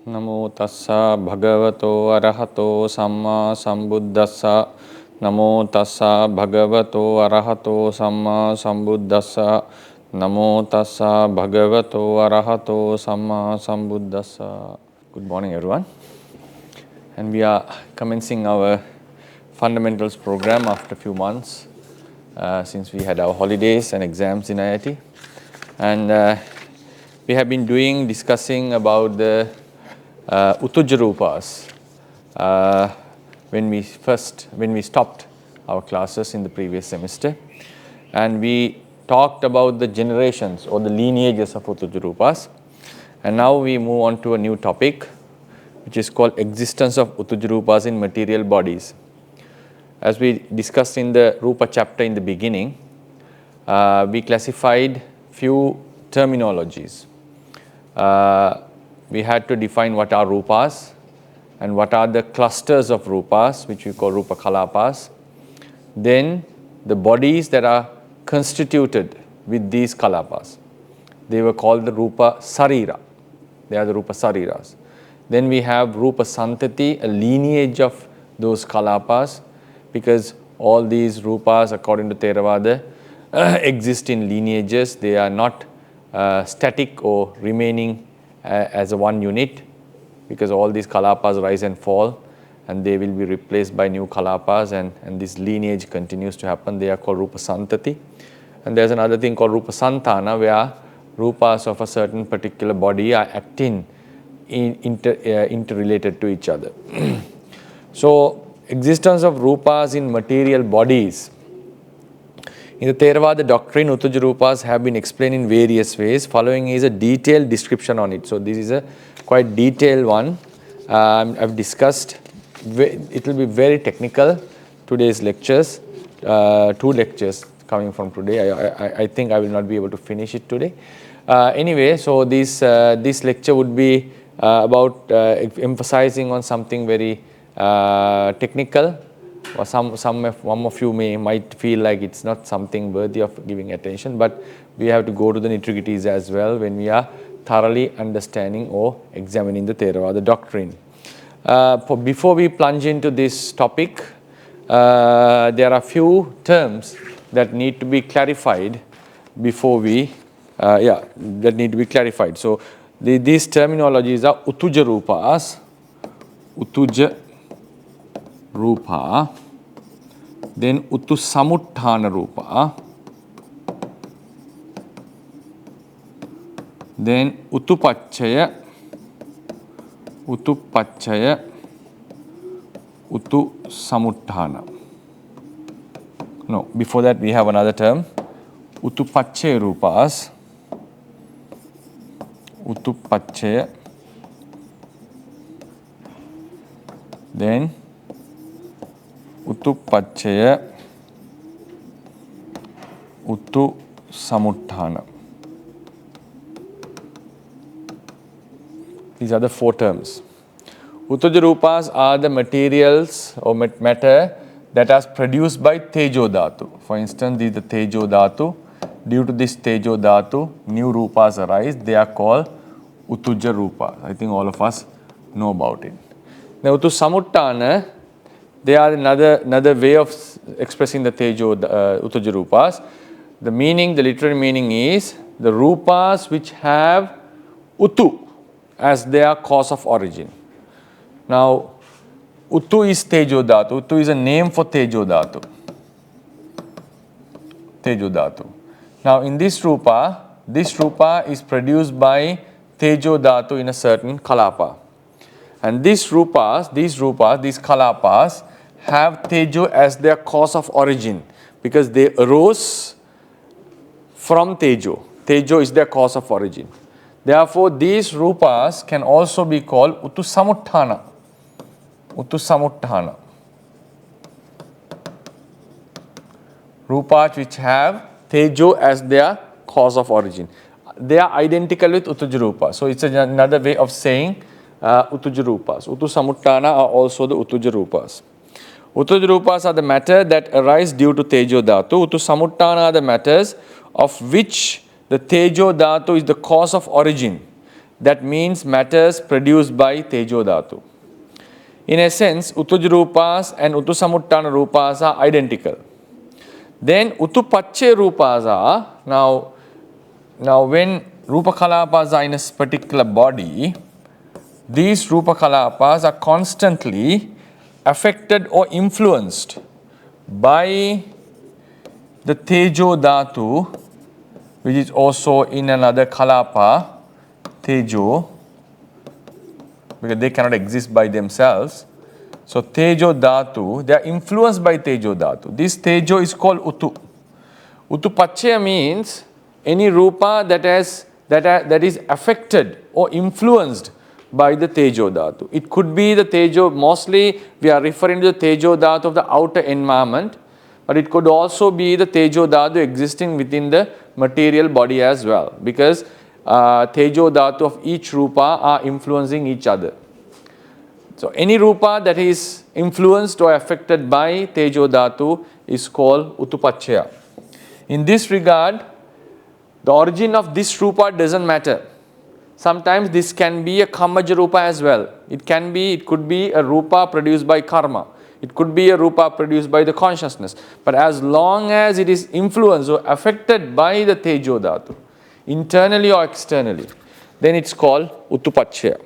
Namo tassa bhagavato arahato samma sambuddhassa. Namo tassa bhagavato arahato samma sambuddhassa. Namo tassa bhagavato arahato samma sambuddhassa. Good morning, everyone. And we are commencing our fundamentals program after a few months since we had our holidays and exams in IIT. And we have been discussing about the Uttujja Rūpas when we stopped our classes in the previous semester, and we talked about the generations or the lineages of Uttujja Rūpas. And now we move on to a new topic, which is called existence of Uttujja Rūpas in material bodies. As we discussed in the Rūpa chapter in the beginning, we classified few terminologies. We had to define what are Rūpas and what are the clusters of Rūpas, which we call Rūpa Kalapas. Then the bodies that are constituted with these Kalapas, they were called the Rūpa Sarira. They are the Rūpa Sariras. Then we have Rūpa Santati, a lineage of those Kalapas, because all these Rūpas, according to Theravada, exist in lineages. They are not static or remaining as a one unit, because all these Kalapas rise and fall and they will be replaced by new Kalapas, and this lineage continues to happen. They are called Rūpa Santati. And there's another thing called Rūpa Santana, where Rūpas of a certain particular body are acting interrelated to each other. So existence of Rūpas in material bodies. In the Theravada doctrine, Uttujja Rūpas have been explained in various ways. Following is a detailed description on it. So this is a quite detailed one. I've discussed. It will be very technical. Today's lectures, 2 lectures coming from today. I think I will not be able to finish it today. Anyway, so this lecture would be about emphasizing on something very technical. Or some of you might feel like it's not something worthy of giving attention, but we have to go to the nitty-gritties as well when we are thoroughly understanding or examining the Theravada doctrine. Before we plunge into this topic, there are few terms that need to be clarified before we, that need to be clarified. So these terminologies are Uttujja Rūpas, Uttujja Rūpa, then Uttusamutthana Rūpa, then Uttupacchaya, Uttusamutthana. No, before that we have another term, Uttupacchaya Rūpas, Uttupacchaya, then Uttupacchaya, Uttusamutthana. These are the 4 terms. Uttujja Rūpas are the materials or matter that are produced by Tejo Dhatu. For instance, this is the Tejo Dhatu. Due to this Tejo Dhatu, new Rūpas arise. They are called Uttujja Rūpas. I think all of us know about it. Now, Uttusamutthana, they are another way of expressing the Tejo Uttujja Rūpas. The literal meaning is the Rūpas which have Uttu as their cause of origin. Now, Uttu is Tejo Dhatu. Uttu is a name for Tejo Dhatu. Tejo Dhatu. Now, in this Rūpa is produced by Tejo Dhatu in a certain Kalapa. And these Kalapas have Tejo as their cause of origin, because they arose from Tejo. Tejo is their cause of origin. Therefore, these Rūpas can also be called Uttusamutthana. Uttusamutthana. Rūpas which have Tejo as their cause of origin. They are identical with Uttujja Rūpas. So it's another way of saying Uttujja Rūpas. Uttusamutthana are also the Uttujja Rūpas. Uttujja Rūpas are the matter that arise due to Tejo Dhatu. Uttusamutthana are the matters of which the Tejo Dhatu is the cause of origin. that means matters produced by Tejo Dhatu. In essence, Utuj Rupas and Utusamuttana Rupas are identical. Then Utupacche Rupas are, now when Rupa Kalapas are in a particular body, these Rupa Kalapas are constantly affected or influenced by the Tejo Dhatu, which is also in another Kalapa, Tejo, because they cannot exist by themselves. So Tejo Dhatu, they are influenced by Tejo Dhatu. This Tejo is called Utu. Utupacchaya means any Rupa that is affected or influenced by the Tejo Dhatu. It could be the Tejo, mostly we are referring to the Tejo Dhatu of the outer environment, but it could also be the Tejo Dhatu existing within the material body as well, because Tejo Dhatu of each Rupa are influencing each other. So any Rupa that is influenced or affected by Tejo Dhatu is called Utupacchaya. In this regard, the origin of this Rupa doesn't matter. Sometimes this can be a Kammaja Rupa as well. It could be a Rupa produced by karma. It could be a Rupa produced by the consciousness. But as long as it is influenced or affected by the Tejo Dhatu, internally or externally, then it's called Utupacchaya.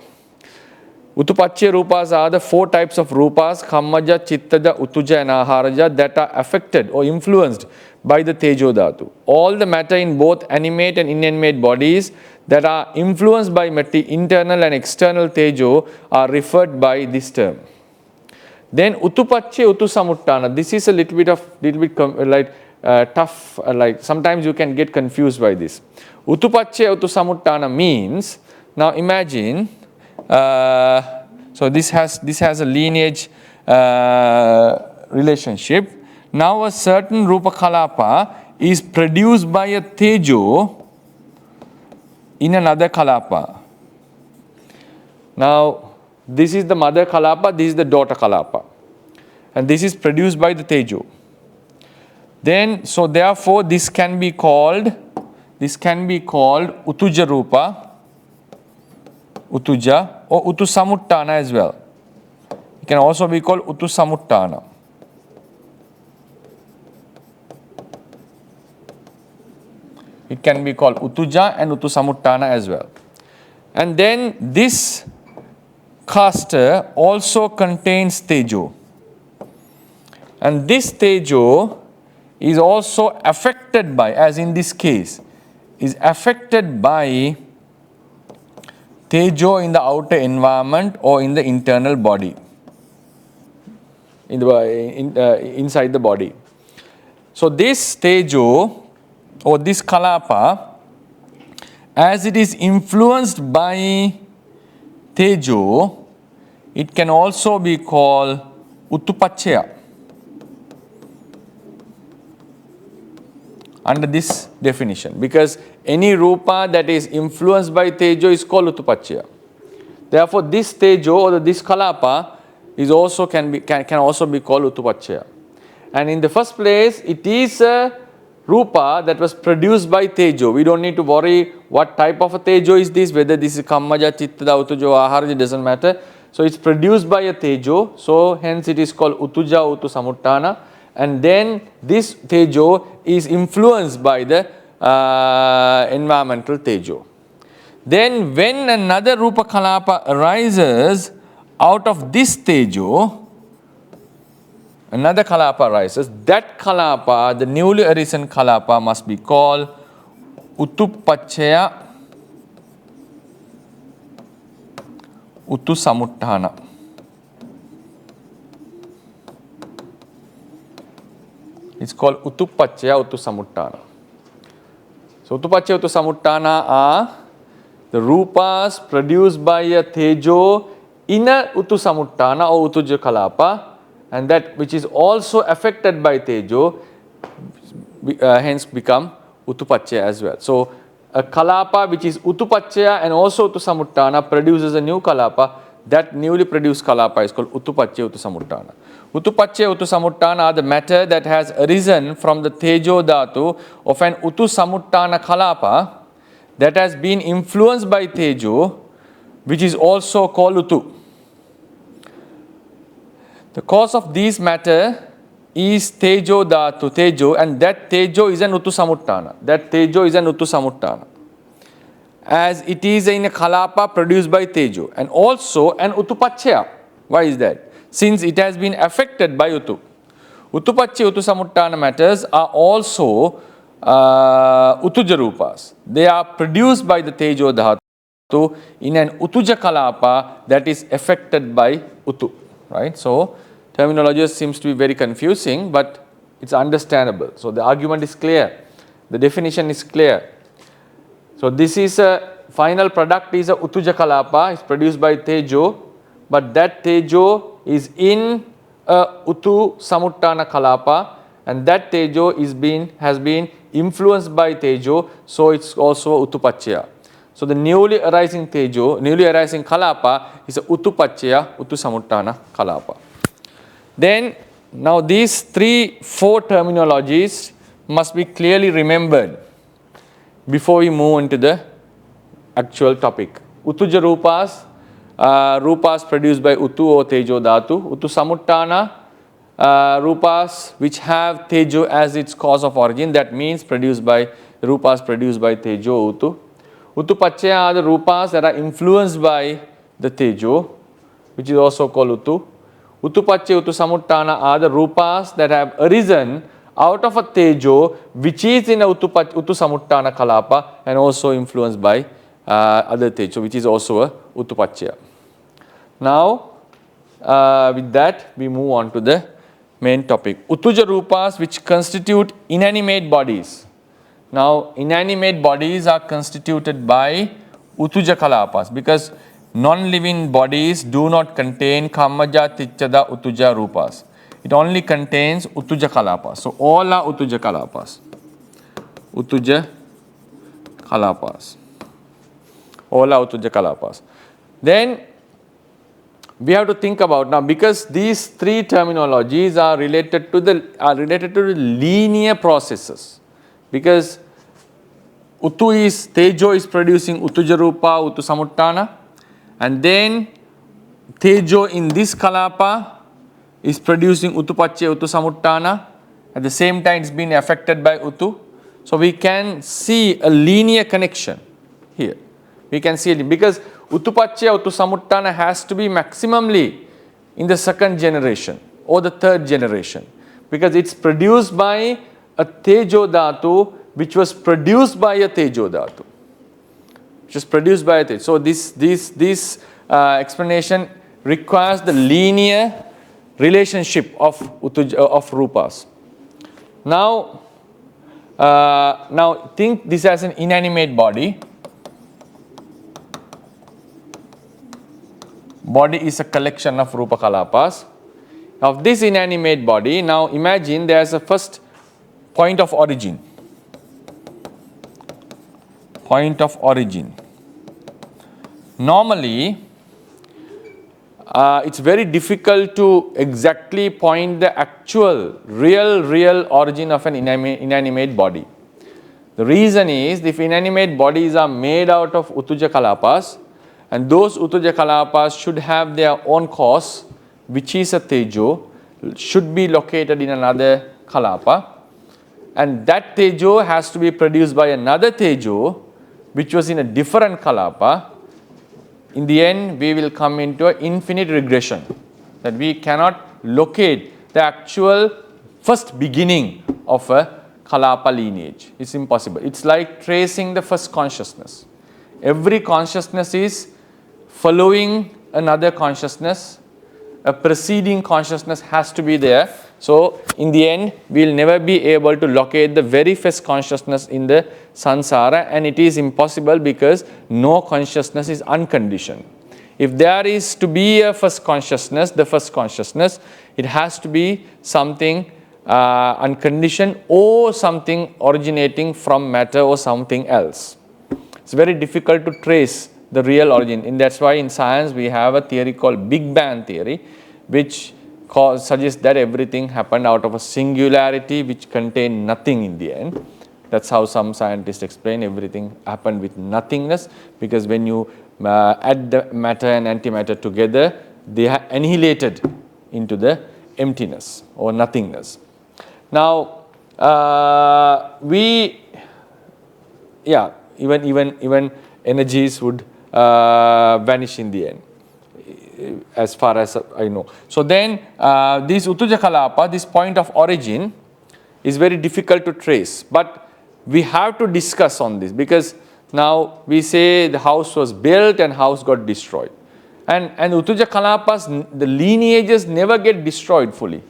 Utupacchaya Rupas are the 4 types of Rupas, Kammaja, Chittaja, Utuja and Aharaja, that are affected or influenced by the Tejo Dhatu. All the matter in both animate and inanimate bodies that are influenced by internal and external Tejo are referred by this term. Then Utupacchaya Utusamuttana. This is a little bit tough, like sometimes you can get confused by this. Utupacchaya Utusamuttana means, now imagine, so this has a lineage relationship. Now a certain Rupa Kalapa is produced by a Tejo in another Kalapa. Now this is the mother Kalapa, this is the daughter Kalapa, and this is produced by the Tejo. Then, so therefore this can be called Utuja Rupa, Utuja, or Utusamuttana as well. It can also be called Utusamuttana. It can be called Utuja and Utusamuttana as well. And then this caster also contains Tejo. And this Tejo is also affected by, as in this case, is affected by Tejo in the outer environment or in the internal body, inside the body. So this Tejo or this Kalapa, as it is influenced by Tejo, it can also be called Utupacchaya under this definition, because any Rupa that is influenced by Tejo is called Utupacchaya. Therefore this Tejo or this Kalapa is also can also be called Utupacchaya. And in the first place, it is a Rupa that was produced by Tejo. We don't need to worry what type of a Tejo is this, whether this is Kammaja, Chittaja, Utuja, Aharaja, it doesn't matter. So it's produced by a Tejo, so hence it is called Utuja, Utusamuttana. And then this Tejo is influenced by the environmental Tejo. Then when another Rupa Kalapa arises out of this Tejo, another Kalapa arises, that Kalapa, the newly arisen Kalapa, must be called Utupacchaya Utusamuttana. It's called Utupacchaya Utusamuttana. So Utupacchaya Utusamuttana are the Rupas produced by a Tejo in a Utusamuttana or Utuja Kalapa, and that which is also affected by Tejo, hence become Utupacchaya as well. So a Kalapa which is Utupacchaya and also Utusamuttana produces a new Kalapa. That newly produced Kalapa is called Utupacchaya Utusamuttana. Utupacchaya Utusamuttana are the matter that has arisen from the Tejo Dhatu of an Utusamuttana Kalapa that has been influenced by Tejo which is also called Utu. The cause of these matter is Tejo Dhatu, Tejo, and that Tejo is an Utu Samuttana. That Tejo is an Utu Samuttana, as it is in a Kalapa produced by Tejo, and also an Utupachya. Why is that? Since it has been affected by Utu. Utupachya, Utu Samuttana matters are also Utuja Rupas. They are produced by the Tejo Dhatu in an Utuja Kalapa that is affected by Utu. Right? So, terminology seems to be very confusing, but it's understandable. So, the argument is clear. The definition is clear. So, this is a final product is a Utuja Kalapa, it's produced by Tejo, but that Tejo is in a Utu Samuttana Kalapa, and that Tejo has been influenced by Tejo, so it's also Utupachya. So, the newly arising Tejo, newly arising Kalapa is a Utupachya, Utu Samuttana Kalapa. Then, now these 4 terminologies must be clearly remembered before we move into the actual topic. Utuja Rupas, Rupas produced by Utu or Tejo Dhatu. Utu Samuttana, Rupas which have Tejo as its cause of origin, that means Rupas produced by Tejo Utu. Utupachya are the Rupas that are influenced by the Tejo, which is also called Utu. Utupachya, Utu Samuttana are the Rupas that have arisen out of a Tejo which is in a Utu Samuttana Kalapa and also influenced by other Tejo, which is also a Utupachya. Now, with that we move on to the main topic. Utuja Rupas which constitute inanimate bodies. Now, inanimate bodies are constituted by Utuja Kalapas because non-living bodies do not contain Kammaja, Tichchada, Utuja Rupas. It only contains Utuja Kalapas. So, all are Utuja Kalapas. Utuja Kalapas. All are Utuja Kalapas. Then, we have to think about now, because these 3 terminologies are related to the linear processes, because Tejo is producing Utuja Rupa, Utu Samuttana, and then Tejo in this Kalapa is producing Utupachya, Utu Samuttana. At the same time, it's been affected by Utu. So, we can see a linear connection here. We can see it because Utupachya, Utu Samuttana has to be maximally in the 2nd generation or the 3rd generation, because it's produced by a Tejo Dhatu which was produced by a Tejo Dhatu. Which was produced by a Tejo. So, this explanation requires the linear relationship of Rupas. Now, think this as an inanimate body. Body is a collection of Rupa Kalapas. Of this inanimate body, now imagine there is a first point of origin. Point of origin. Normally, it's very difficult to exactly point the actual, real origin of an inanimate body. The reason is, if inanimate bodies are made out of Utuja Kalapas, and those Utuja Kalapas should have their own cause, which is a Tejo, should be located in another Kalapa, and that Tejo has to be produced by another Tejo, which was in a different Kalapa. In the end, we will come into an infinite regression, that we cannot locate the actual first beginning of a Kalapa lineage. It's impossible. It's like tracing the first consciousness. Every consciousness is following another consciousness. A preceding consciousness has to be there. So, in the end, we will never be able to locate the very first consciousness in the samsara, and it is impossible because no consciousness is unconditioned. If there is to be a first consciousness, the first consciousness, it has to be something unconditioned or something originating from matter or something else. It's very difficult to trace the real origin, and that's why in science we have a theory called Big Bang theory, which suggests that everything happened out of a singularity which contained nothing in the end. That's how some scientists explain everything happened with nothingness, because when you add the matter and antimatter together, they are annihilated into the emptiness or nothingness. Now, even energies would vanish in the end, as far as I know. So then, this 𝐸𝐸𝐺𝐽𝐾𝐽𝐽, this point of origin, is very difficult to trace. But we have to discuss on this, because now we say the house was built and house got destroyed. And 𝐸𝐸𝐺𝐽𝐾𝐽𝐽, the lineages never get destroyed fully.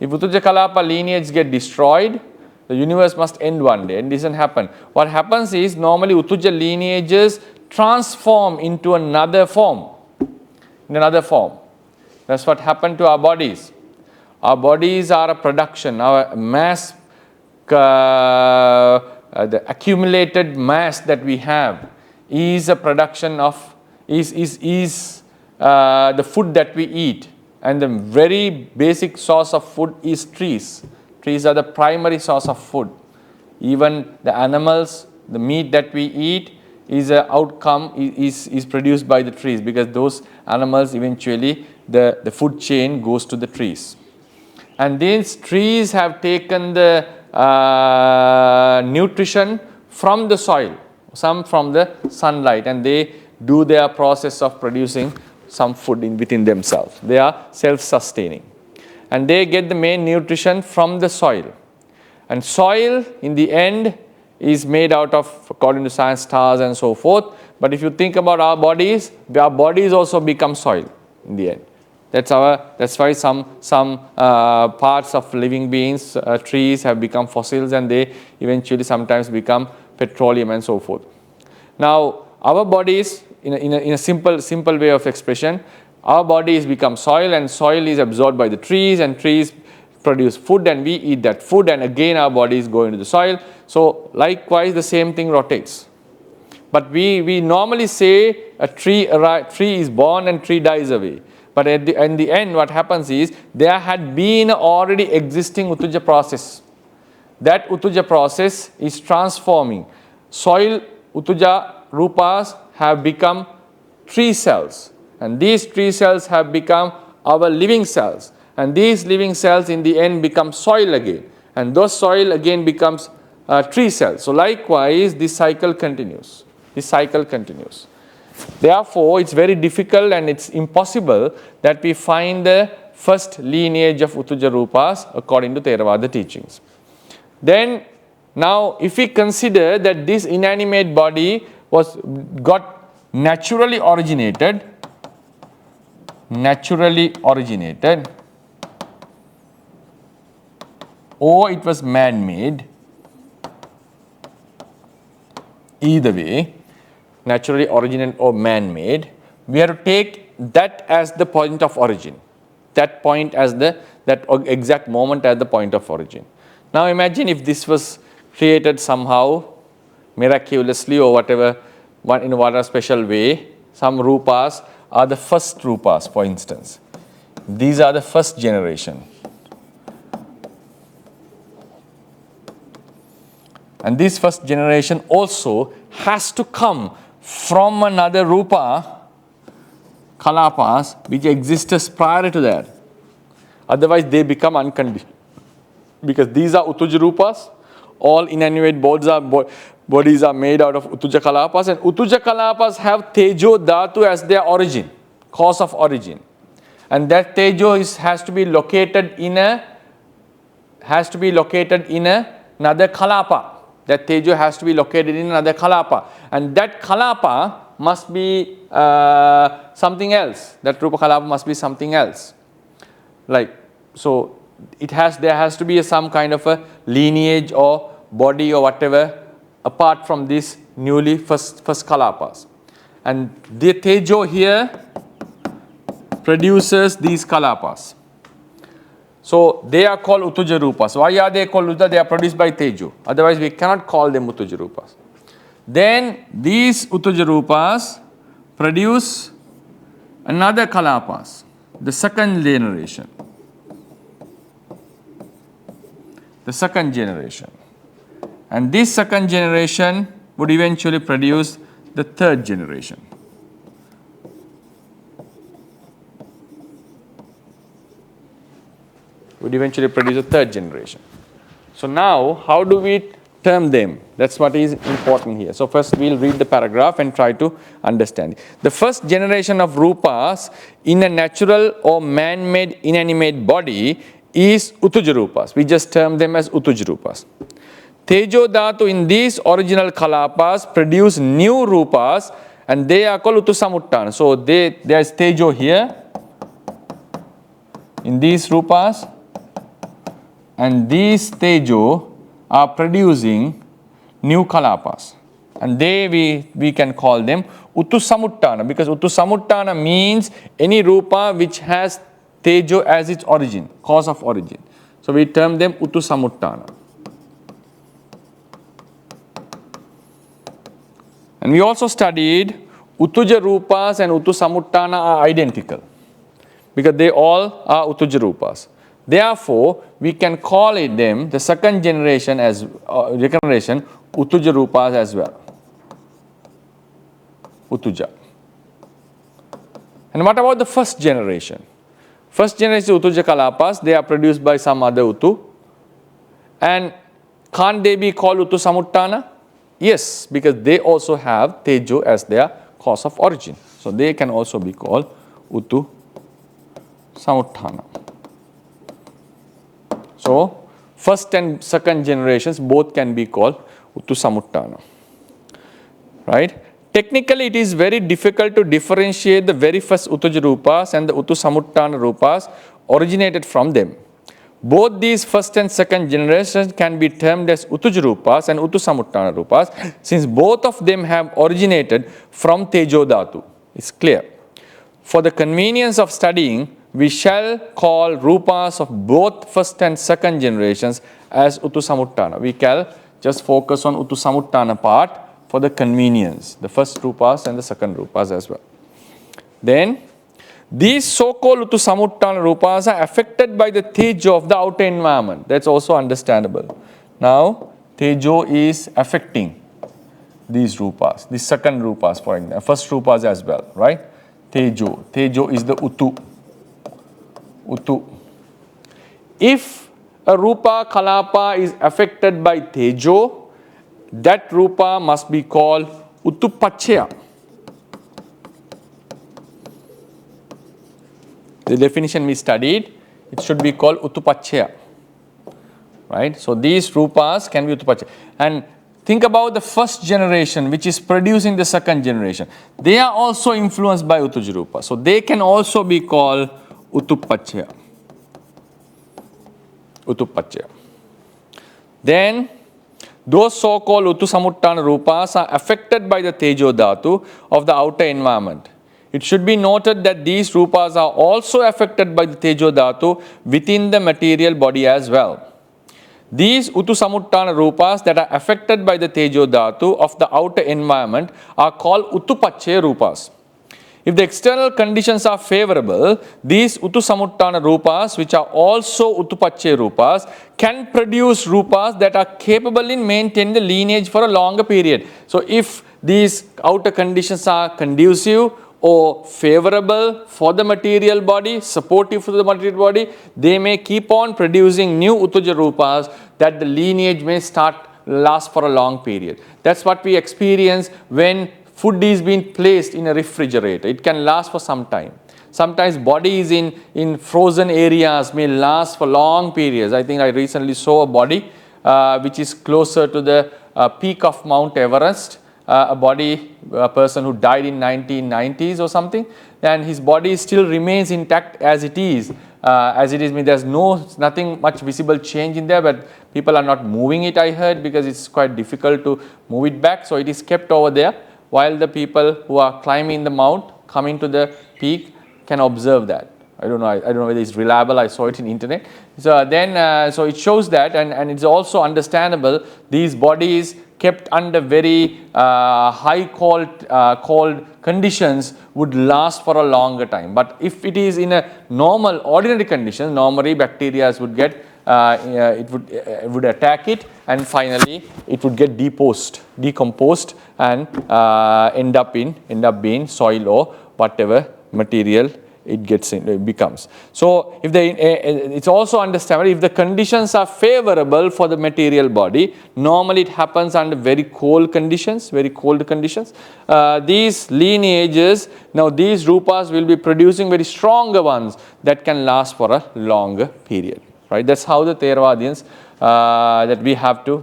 If 𝐸𝐸𝐺𝐽𝐾𝐽 lineage get destroyed, the universe must end one day, and it doesn't happen. What happens is, normally 𝐸𝐸𝐺𝐽 lineages transform into another form. That's what happened to our bodies. Our bodies are a production, our mass, the accumulated mass that we have is a production of, the food that we eat. And the very basic source of food is trees. Trees are the primary source of food. Even the animals, the meat that we eat is an outcome, is produced by the trees, because those animals eventually, the food chain goes to the trees. And these trees have taken the nutrition from the soil, some from the sunlight, and they do their process of producing some food within themselves. They are self-sustaining. And they get the main nutrition from the soil. And soil, in the end, is made out of, according to science, stars and so forth. But if you think about our bodies also become soil in the end. That's why some parts of living beings, trees, have become fossils, and they eventually sometimes become petroleum and so forth. Now, our bodies, in a simple way of expression, our bodies become soil, and soil is absorbed by the trees, and trees produce food, and we eat that food, and again our bodies go into the soil. So likewise, the same thing rotates. But we normally say a tree is born and tree dies away. But in the end, what happens is, there had been already existing 𝐸𝐸𝐺𝐽 process. That 𝐸𝐸𝐺𝐽 process is transforming. Soil 𝐸𝐸𝐺𝐽 Rūpas have become tree cells. And these tree cells have become our living cells. And these living cells in the end become soil again. And those soil again becomes tree cells. So likewise, this cycle continues. Therefore, it's very difficult and it's impossible that we find the first lineage of 𝐸𝐸𝐺𝐽 Rūpas according to Theravada teachings. Then, now if we consider that this inanimate body got naturally originated, or it was man-made, either way, naturally originated or man-made, we have to take that as the point of origin. That point as that exact moment as the point of origin. Now imagine if this was created somehow miraculously or whatever, in a special way. Some Rūpas are the first Rūpas, for instance. These are the first generation. And this first generation also has to come from another Rūpa, Kalapas, which existed prior to that. Otherwise, they become unconditioned. Because these are 𝐸𝐸𝐺𝐽 Rūpas. All inanimate bodies are made out of 𝐸𝐸𝐺𝐽 Kalapas. And 𝐸𝐸𝐺𝐽 Kalapas have Tejo Dhatu as their origin, cause of origin. And that Tejo has to be located in another Kalapa. That Tejo has to be located in another Kalapa. And that Kalapa must be something else. That Rūpa Kalapa must be something else. So there has to be some kind of a lineage or body or whatever apart from these newly first Kalapas. And the Tejo here produces these Kalapas. So they are called 𝐸𝐸𝐺𝐽 Rūpas. Why are they called 𝐸𝐸𝐺𝐽? They are produced by Tejo. Otherwise, we cannot call them 𝐸𝐸𝐺𝐽 Rūpas. Then these 𝐸𝐸𝐺𝐽 Rūpas produce another Kalapas, the second generation. And this second generation would eventually produce the third generation. would eventually produce a third generation. So now, how do we term them? That's what is important here. So first we'll read the paragraph and try to understand. The first generation of Rupas in a natural or man-made inanimate body is Utuja Rupas. We just term them as Utuja Rupas. Tejo Dhatu in these original Kalapas produce new Rupas and they are called Utusamuttana. So there is Tejo here in these Rupas, and these Tejo are producing new Kalapas. And we can call them Utusamuttana, because Utusamuttana means any Rupa which has Tejo as its origin, cause of origin. So we term them Utusamuttana. And we also studied Utuja Rupas and Utusamuttana are identical, because they all are Utuja Rupas. Therefore, we can call them the second generation as Utuja Rupas as well. Utuja. And what about the first generation? First generation Utuja Kalapas, they are produced by some other Utu. And can't they be called Utusamuttana? Yes, because they also have Tejo as their cause of origin. So they can also be called Utusamuttana. So first and second generations both can be called Utusamuttana. Right? Technically, it is very difficult to differentiate the very first Utuja Rupas and the Utusamuttana Rupas originated from them. Both these first and second generations can be termed as Utuja Rupas and Utusamuttana Rupas, since both of them have originated from Tejo Dhatu. It's clear. For the convenience of studying, we shall call Rupas of both first and second generations as Utusamuttana. We can just focus on Utusamuttana part for the convenience, the first Rupas and the second Rupas as well. Then, these so-called Utusamuttana Rupas are affected by the Tejo of the outer environment. That's also understandable. Now, Tejo is affecting these Rupas, the second Rupas for example, first Rupas as well, right? Tejo. Tejo is the Utu. If a Rupa Kalapa is affected by Tejo, that Rupa must be called Utupachya. The definition we studied, it should be called Utupachya. Right? So these Rupas can be Utupachya. And think about the first generation which is producing the second generation. They are also influenced by Utuja Rupa. So they can also be called Utupachya. Utupachya. Then those so-called Utusamuttana Rupas are affected by the Tejo Dhatu of the outer environment. It should be noted that these Rupas are also affected by the Tejo Dhatu within the material body as well. These Utusamuttana Rupas that are affected by the Tejo Dhatu of the outer environment are called Utupachya Rupas. If the external conditions are favorable, these Utusamuttana Rupas, which are also Utupachya Rupas, can produce Rupas that are capable in maintaining the lineage for a longer period. So if these outer conditions are conducive or favorable for the material body, supportive for the material body, they may keep on producing new Utuja Rupas that the lineage may last for a long period. That's what we experience when food is being placed in a refrigerator. It can last for some time. Sometimes bodies in frozen areas may last for long periods. I think I recently saw a body which is closer to the peak of Mount Everest. A person who died in 1990s or something, and his body still remains intact as it is. Means there's nothing much visible change in there, but people are not moving it, I heard, because it's quite difficult to move it back. So it is kept over there while the people who are climbing the mount, coming to the peak, can observe that. I don't know whether it's reliable. I saw it in internet. So then, so it shows that, and it's also understandable. These bodies kept under very high cold conditions would last for a longer time. But if it is in a normal, ordinary condition, normally bacteria would get, it would attack it, and finally it would get decomposed, and end up being soil or whatever material it becomes. So if it's also understandable if the conditions are favorable for the material body. Normally it happens under very cold conditions. These lineages, now these rupas will be producing very stronger ones that can last for a longer period. Right? That's how the Theravadians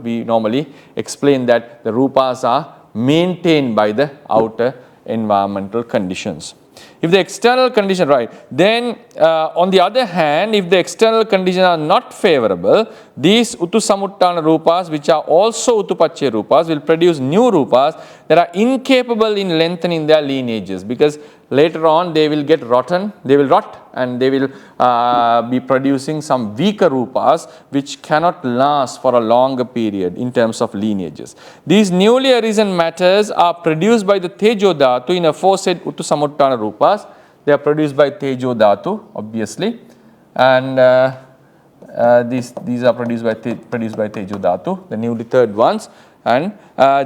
we normally explain that the rupas are maintained by the outer environmental conditions. If the external condition, right, then on the other hand, if the external conditions are not favorable, these Utu-Samuttana rupas, which are also Utu-Pacchaya rupas, will produce new rupas that are incapable in lengthening their lineages, because later on they will get rotten, they will rot, and they will be producing some weaker rupas which cannot last for a longer period in terms of lineages. These newly arisen matters are produced by the Tejo Dhatu in aforesaid Utu-Samuttana rupas. They are produced by Tejo Dhatu, obviously, and these are produced by Tejo Dhatu, the newly third ones. And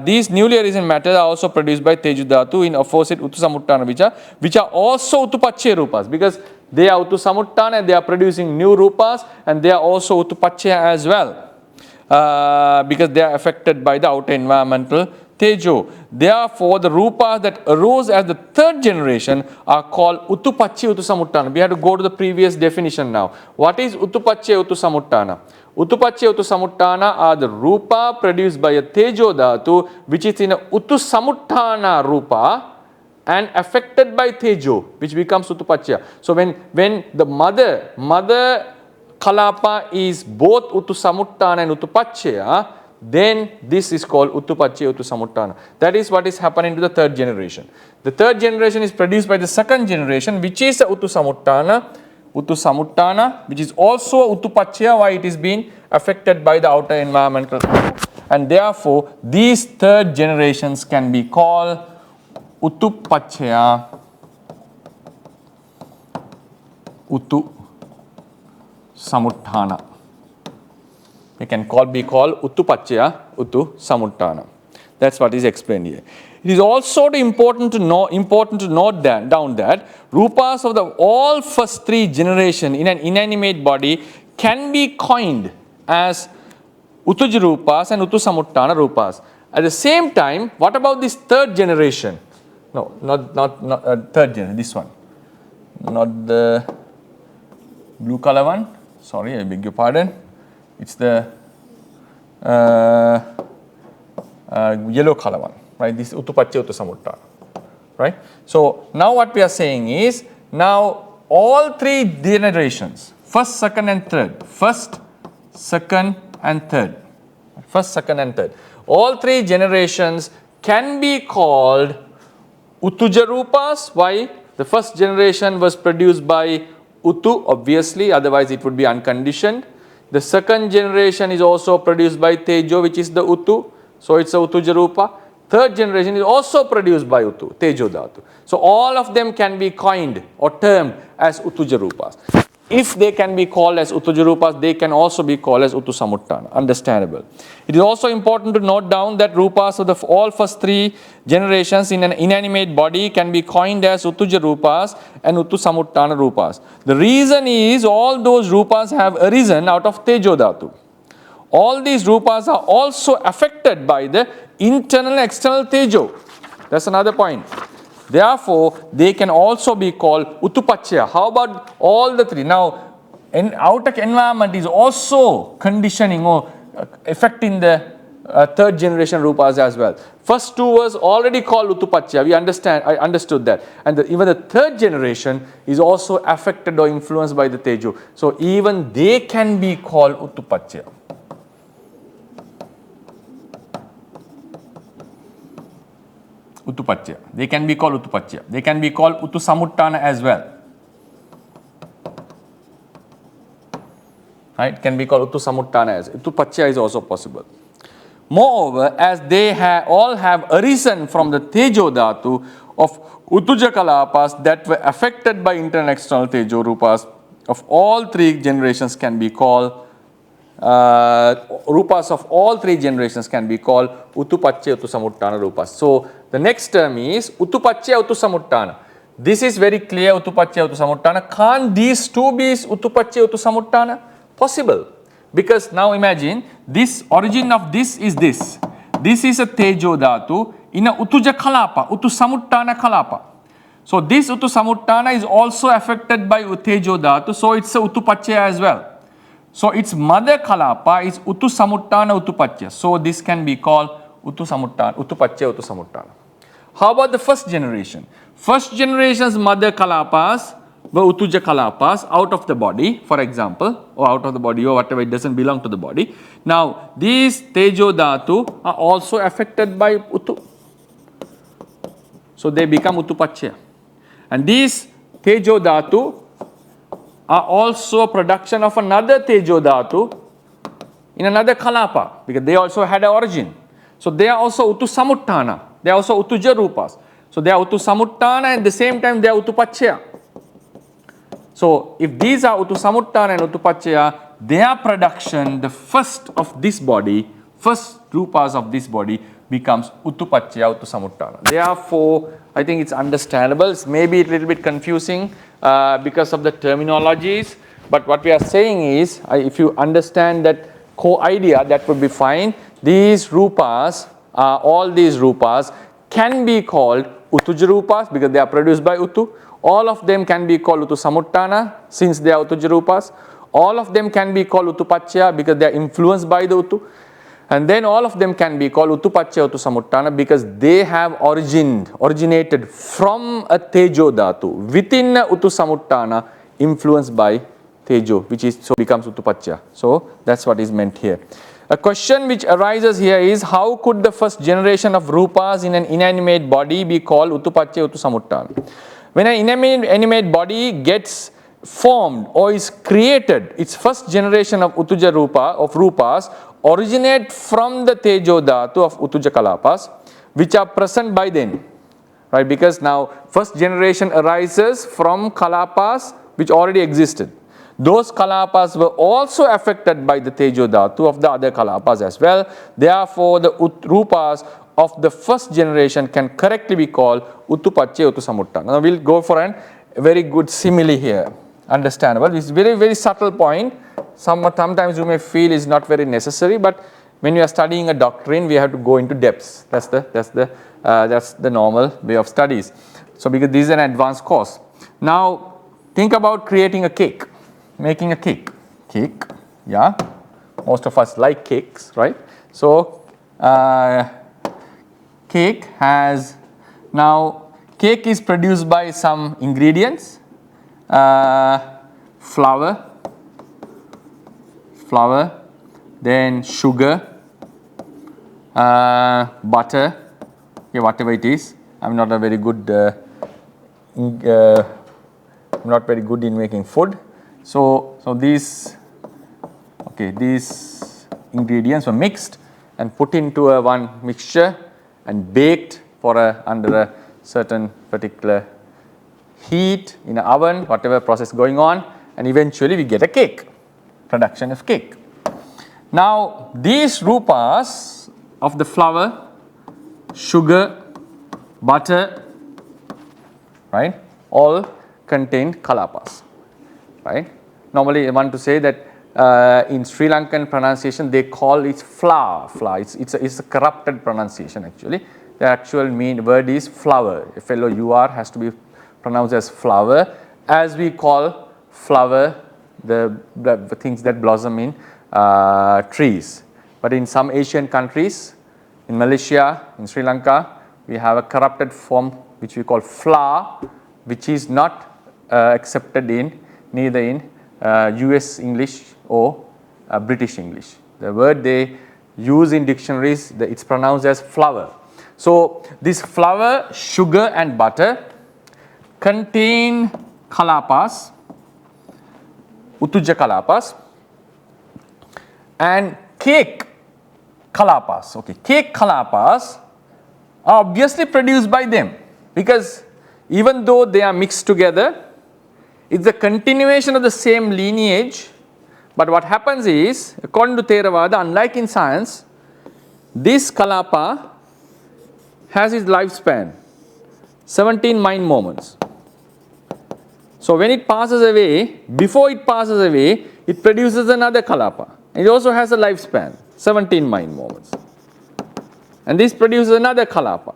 these newly arisen matters are also produced by Tejo Dhatu in aforesaid Utu-Samuttana which are also Utu-Pacchaya rupas, because they are Utu-Samuttana and they are producing new rupas, and they are also Utu-Pacchaya as well, because they are affected by the outer environmental Tejo. Therefore, the rupas that arose as the third generation are called Utu-Pacchaya Utu-Samuttana. We have to go to the previous definition now. What is Utu-Pacchaya Utu-Samuttana? Utu-Pacchaya Utu-Samuttana are the rupa produced by a Tejo Dhatu which is in a Utu-Samuttana rupa and affected by Tejo, which becomes Utu-Pacchaya. So when the mother Kalapa is both Utu-Samuttana and Utu-Pacchaya, then this is called Utu-Pacchaya Utu-Samuttana. That is what is happening to the third generation. The third generation is produced by the second generation, which is a Utu-Samuttana, which is also Utu-Pacchaya, why it is being affected by the outer environmental. And therefore, these third generations can be called Utu-Pacchaya Utu-Samuttana. They can be called Utu-Pacchaya Utu-Samuttana. That's what is explained here. It is also important to note down that rupas of the all first three generations in an inanimate body can be coined as Utuja rupas and Utu-Samuttana rupas. At the same time, what about this third generation? No, not third generation, this one. Not the blue color one. Sorry, I beg your pardon. It's the yellow color one. Right, this Utu-Pacchaya Utu-Samuttana, right? So now what we are saying is, now all three generations, first, second and third, all three generations can be called Utuja rupas. Why? The first generation was produced by Utu, obviously, otherwise it would be unconditioned. The second generation is also produced by Tejo, which is the Utu, so it's a Utuja rupa. Third generation is also produced by Utu, Tejo Dhatu. So all of them can be coined or termed as Utuja rupas. If they can be called as Utuja rupas, they can also be called as Utu-Samuttana. Understandable. It is also important to note down that rupas of the all first three generations in an inanimate body can be coined as Utuja rupas and Utu-Samuttana rupas. The reason is all those rupas have arisen out of Tejo Dhatu. All these rupas are also affected by the internal and external Tejo. That's another point. Therefore, they can also be called Utu-Pacchaya. How about all the three? Now, outer environment is also conditioning or affecting the third generation rupas as well. First two was already called Utu-Pacchaya. I understood that. And even the third generation is also affected or influenced by the Tejo. So, even they can be called Utu-Pacchaya. Utu-Pacchaya. They can be called Utu-Pacchaya. They can be called Utu-Samuttana as well. Right? Can be called Utu-Samuttana as well. Utu-Pacchaya is also possible. Moreover, as they all have arisen from the Tejo Dhatu of Utuja Kalapas that were affected by internal and external Tejo rupas of all three generations can be called rupas of all three generations can be called Utu-Pacchaya Utu-Samuttana rupas. So the next term is Utu-Pacchaya Utu-Samuttana. this is very clear Uttupacchaya Uttasamuttana. Can't these two be Uttupacchaya Uttasamuttana? Possible. Because now imagine this origin of this is this. This is a Tejo Dhatu in a Uttuja Kalapa, Uttasamuttana Kalapa. So this Uttasamuttana is also affected by Tejo Dhatu, so it's a Uttupacchaya as well. So its mother Kalapa is Uttasamuttana Uttupacchaya. So this can be called Uttupacchaya Uttasamuttana. How about the first generation? First generation's mother Kalapas were Uttuja Kalapas out of the body, for example, or out of the body or whatever, it doesn't belong to the body. Now, these Tejo Dhatu are also affected by Uttu. So they become Uttupacchaya. And these Tejo Dhatu are also a production of another Tejo Dhatu in another Kalapa, because they also had an origin. So they are also Uttasamuttana. They are also Uttuja Rupas. So they are Uttasamuttana and at the same time they are Uttupacchaya. So if these are Uttasamuttana and Uttupacchaya, their production, the first of this body, first Rupas of this body becomes Uttupacchaya Uttasamuttana. Therefore, I think it's understandable. It's maybe a little bit confusing because of the terminologies. But what we are saying is, if you understand that core idea, that would be fine. These Rupas, all these Rupas can be called Uttuja Rupas because they are produced by Uttu. All of them can be called Uttasamuttana since they are Uttuja Rupas. All of them can be called Uttupacchaya because they are influenced by the Uttu. And then all of them can be called Uttupacchaya Uttasamuttana because they have originated from a Tejo Dhatu within a Uttasamuttana influenced by Tejo, which is so becomes Uttupacchaya. So that's what is meant here. A question which arises here is, how could the first generation of Rupas in an inanimate body be called Uttupacchaya Uttasamuttana? When an inanimate body gets formed or is created, its first generation of Uttuja Rupa, of Rupas, originate from the Tejo Dhatu of Uttuja Kalapas, which are present by then. Right? Because now first generation arises from Kalapas which already existed. Those Kalapas were also affected by the Tejo Dhatu of the other Kalapas as well. Therefore, the Rupas of the first generation can correctly be called Uttupacchaya Uttasamuttana. Now, we'll go for a very good simile here. Understandable. It's very, very subtle point. Sometimes you may feel is not very necessary, but when you are studying a doctrine, we have to go into depths. That's the normal way of studies. So, because this is an advanced course. Now, think about creating a cake. Making a cake. Cake, yeah. Most of us like cakes, right? So, cake has, now cake is produced by some ingredients. Flour, then sugar, butter, yeah, whatever it is. I'm not a very good, I'm not very good in making food. So these ingredients were mixed and put into one mixture and baked for under a certain particular heat in an oven, whatever process going on, and eventually we get a cake, production of cake. Now these Rupas of the flour, sugar, butter, right, all contain Kalapas. Right? Normally I want to say that in Sri Lankan pronunciation they call it flour. It's a corrupted pronunciation actually. The actual word is flower. F-L-O-U-R has to be pronounced as flower, as we call flower the things that blossom in trees. But in some Asian countries, in Malaysia, in Sri Lanka, we have a corrupted form which we call flour, which is not accepted neither in US English or British English. The word they use in dictionaries, it's pronounced as flour. So this flour, sugar and butter contain Kalapas, Uttuja Kalapas, and cake Kalapas. Okay, cake Kalapas are obviously produced by them because even though they are mixed together, it's a continuation of the same lineage. But what happens is, according to Theravada, unlike in science, this Kalapa has its lifespan, 17 mind moments. So when it passes away, before it passes away, it produces another kalapa. It also has a lifespan, 17 mind moments. And this produces another kalapa.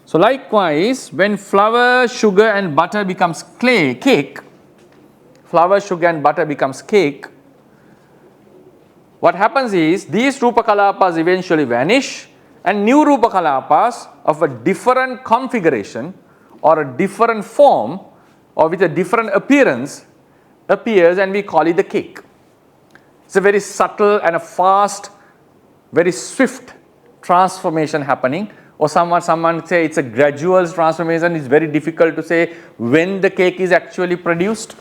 So likewise, when flour, sugar and butter becomes cake, flour, sugar and butter becomes cake, what happens is these Rupa Kalapas eventually vanish and new Rupa Kalapas of a different configuration or a different form or with a different appearance appears, and we call it the cake. It's a very subtle and a fast, very swift transformation happening. Or someone say it's a gradual transformation. It's very difficult to say when the cake is actually produced.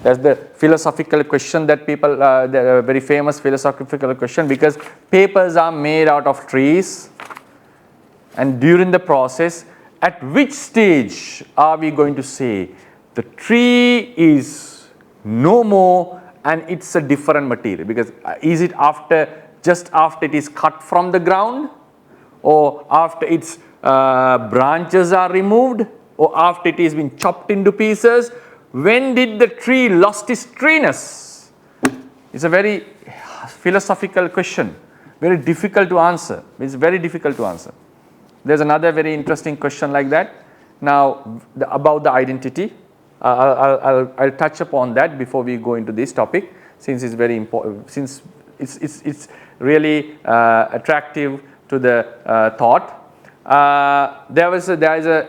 That's the philosophical question that people, the very famous philosophical question, because papers are made out of trees, and during the process, at which stage are we going to say the tree is no more and it's a different material? Because is it just after it is cut from the ground, or after its branches are removed, or after it has been chopped into pieces? When did the tree lost its treeness? It's a very philosophical question, very difficult to answer. It's very difficult to answer. There's another very interesting question like that. Now, about the identity. I'll touch upon that before we go into this topic, since it's very important, since it's really attractive to the thought. There is a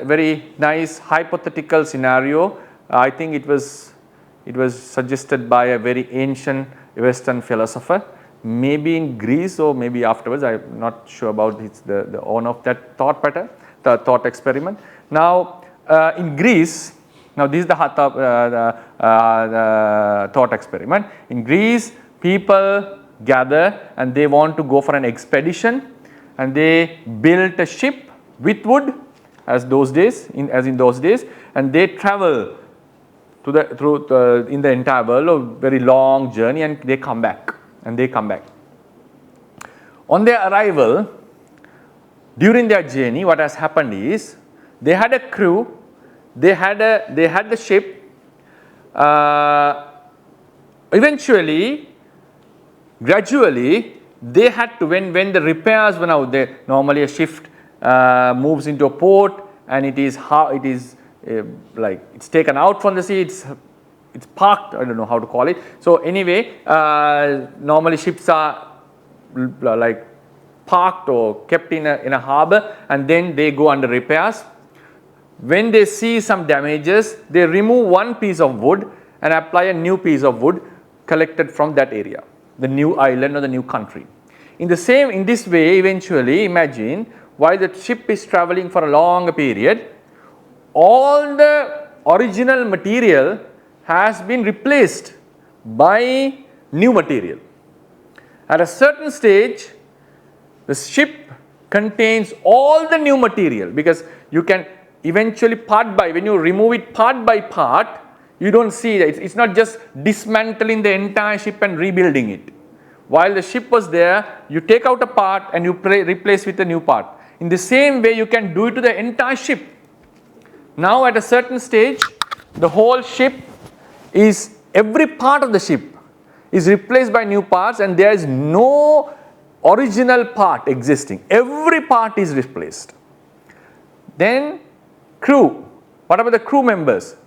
very nice hypothetical scenario. I think it was suggested by a very ancient Western philosopher, maybe in Greece or maybe afterwards. I'm not sure about the owner of that thought pattern, the thought experiment. Now, in Greece, now this is the thought experiment. In Greece, people gather and they want to go for an expedition, and they built a ship with wood, as in those days, and they travel in the entire world, a very long journey, and they come back. On their arrival, during their journey, what has happened is they had a crew, they had the ship. Eventually, gradually, they had to, when the repairs were out there, normally a ship moves into a port, and it's taken out from the sea, it's parked, I don't know how to call it. So anyway, normally ships are like parked or kept in a harbor, and then they go under repairs. When they see some damages, they remove one piece of wood and apply a new piece of wood collected from that area, the new island or the new country. In this way, eventually, imagine while the ship is traveling for a long period, all the original material has been replaced by new material. At a certain stage, the ship contains all the new material, because you can eventually when you remove it part by part, you don't see that. It's not just dismantling the entire ship and rebuilding it. While the ship was there, you take out a part and you replace with a new part. In the same way, you can do it to the entire ship. Now at a certain stage, the whole ship every part of the ship is replaced by new parts, and there is no original part existing. Every part is replaced. Then crew. What about the crew members?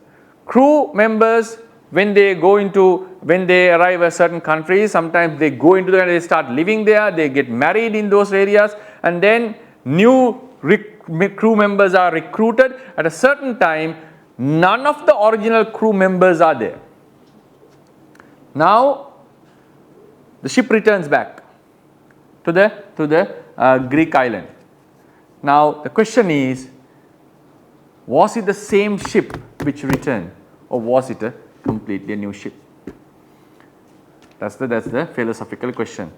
Crew members, when they arrive at certain countries, sometimes they go into they start living there, they get married in those areas, and then new crew members are recruited. At a certain time, none of the original crew members are there. Now, the ship returns back to the Greek island. Now, the question is, was it the same ship which returned, or was it a completely new ship? That's the philosophical question.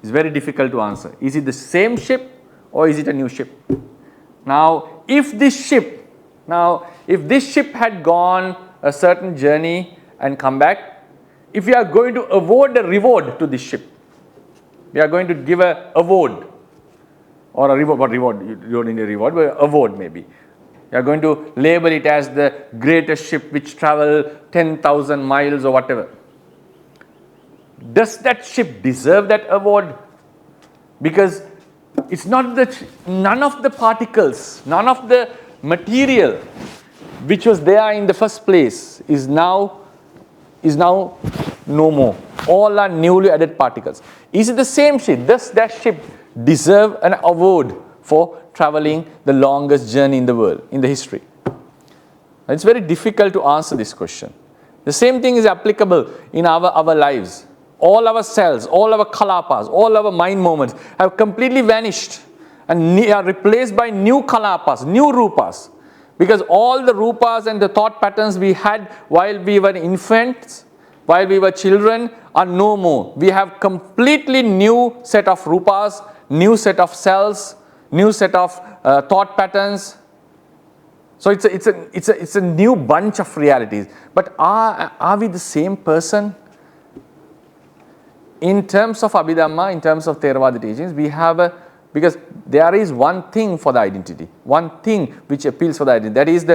It's very difficult to answer. Is it the same ship, or is it a new ship? Now, if this ship had gone a certain journey and come back, if we are going to award a reward to this ship, we are going to give a award or a reward. What reward? You don't need a reward, but award maybe. You are going to label it as the greatest ship which traveled 10,000 miles or whatever. Does that ship deserve that award? Because it's not that none of the particles, none of the material which was there in the first place is now no more. All are newly added particles. Is it the same ship? Does that ship deserve an award for traveling the longest journey in the world, in the history? It's very difficult to answer this question. The same thing is applicable in our lives. All our cells, all our kalapas, all our mind moments have completely vanished and are replaced by new kalapas, new rupas. Because all the rupas and the thought patterns we had while we were infants, while we were children, are no more. We have completely new set of rupas, new set of cells, new set of thought patterns. So it's a new bunch of realities. But are we the same person? In terms of Abhidhamma, in terms of Theravada teachings, we have because there is one thing for the identity, one thing which appeals for the identity. That is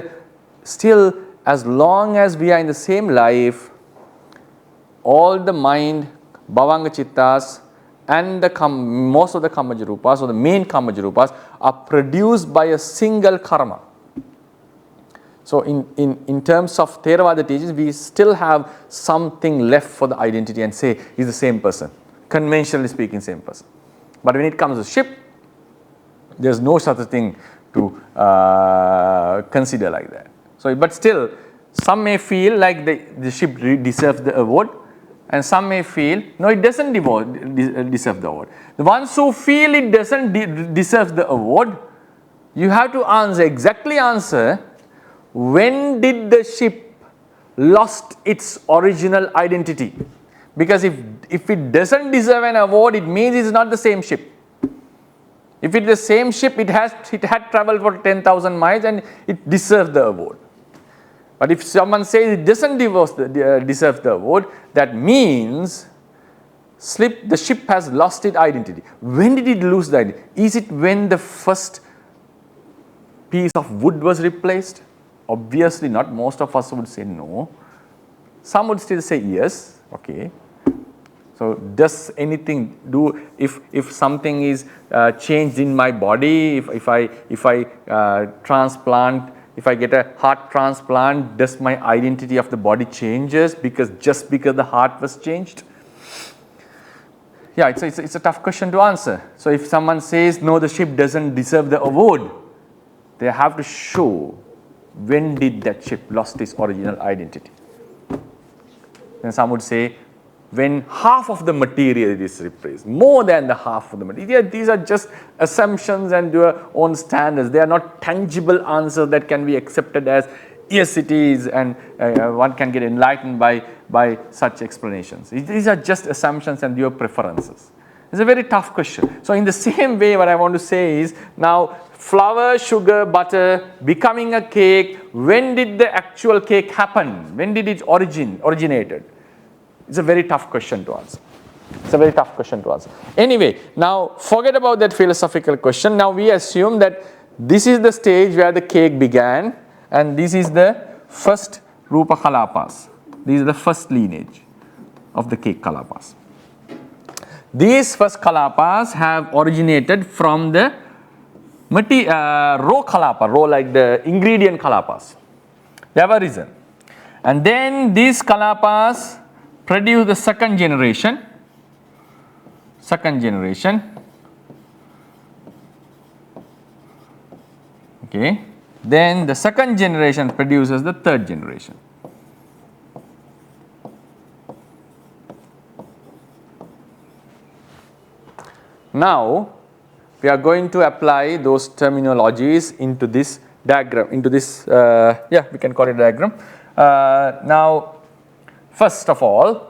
still, as long as we are in the same life, all the mind, bhavanga chittas, and most of the Kammaja Rupas, or the main Kammaja Rupas, are produced by a single karma. So in terms of Theravada teachings, we still have something left for the identity and say he's the same person. Conventionally speaking, same person. But when it comes to ship, there's no such a thing to consider like that. So, but still, some may feel like the ship deserves the award, and some may feel, no, it doesn't deserve the award. The ones who feel it doesn't deserve the award, you have to answer, when did the ship lost its original identity? Because if it doesn't deserve an award, it means it's not the same ship. If it's the same ship, it had traveled for 10,000 miles and it deserves the award. But if someone says it doesn't deserve the award, that means the ship has lost its identity. When did it lose the identity? Is it when the first piece of wood was replaced? Obviously not. Most of us would say no. Some would still say yes. Okay. So does anything do, if something is changed in my body, if I transplant, if I get a heart transplant, does my identity of the body changes just because the heart was changed? Yeah, it's a tough question to answer. So if someone says no, the ship doesn't deserve the award, they have to show when did that ship lost its original identity. Then some would say when half of the material is replaced, more than the half of the material. These are just assumptions and their own standards. They are not tangible answers that can be accepted as yes it is, and one can get enlightened by such explanations. These are just assumptions and your preferences. It's a very tough question. So in the same way, what I want to say is, now flour, sugar, butter becoming a cake, when did the actual cake happen? When did it originated? It's a very tough question to answer. It's a very tough question to answer. Anyway, now forget about that philosophical question. Now we assume that this is the stage where the cake began, and this is the first Rūpa Kalapas. This is the first lineage of the cake Kalapas. These first Kalapas have originated from the raw Kalapa, raw like the ingredient Kalapas. They have arisen. And then these Kalapas produce the second generation. Okay. Then the second generation produces the third generation. Now we are going to apply those terminologies into this diagram, into this, we can call it diagram. Now, first of all,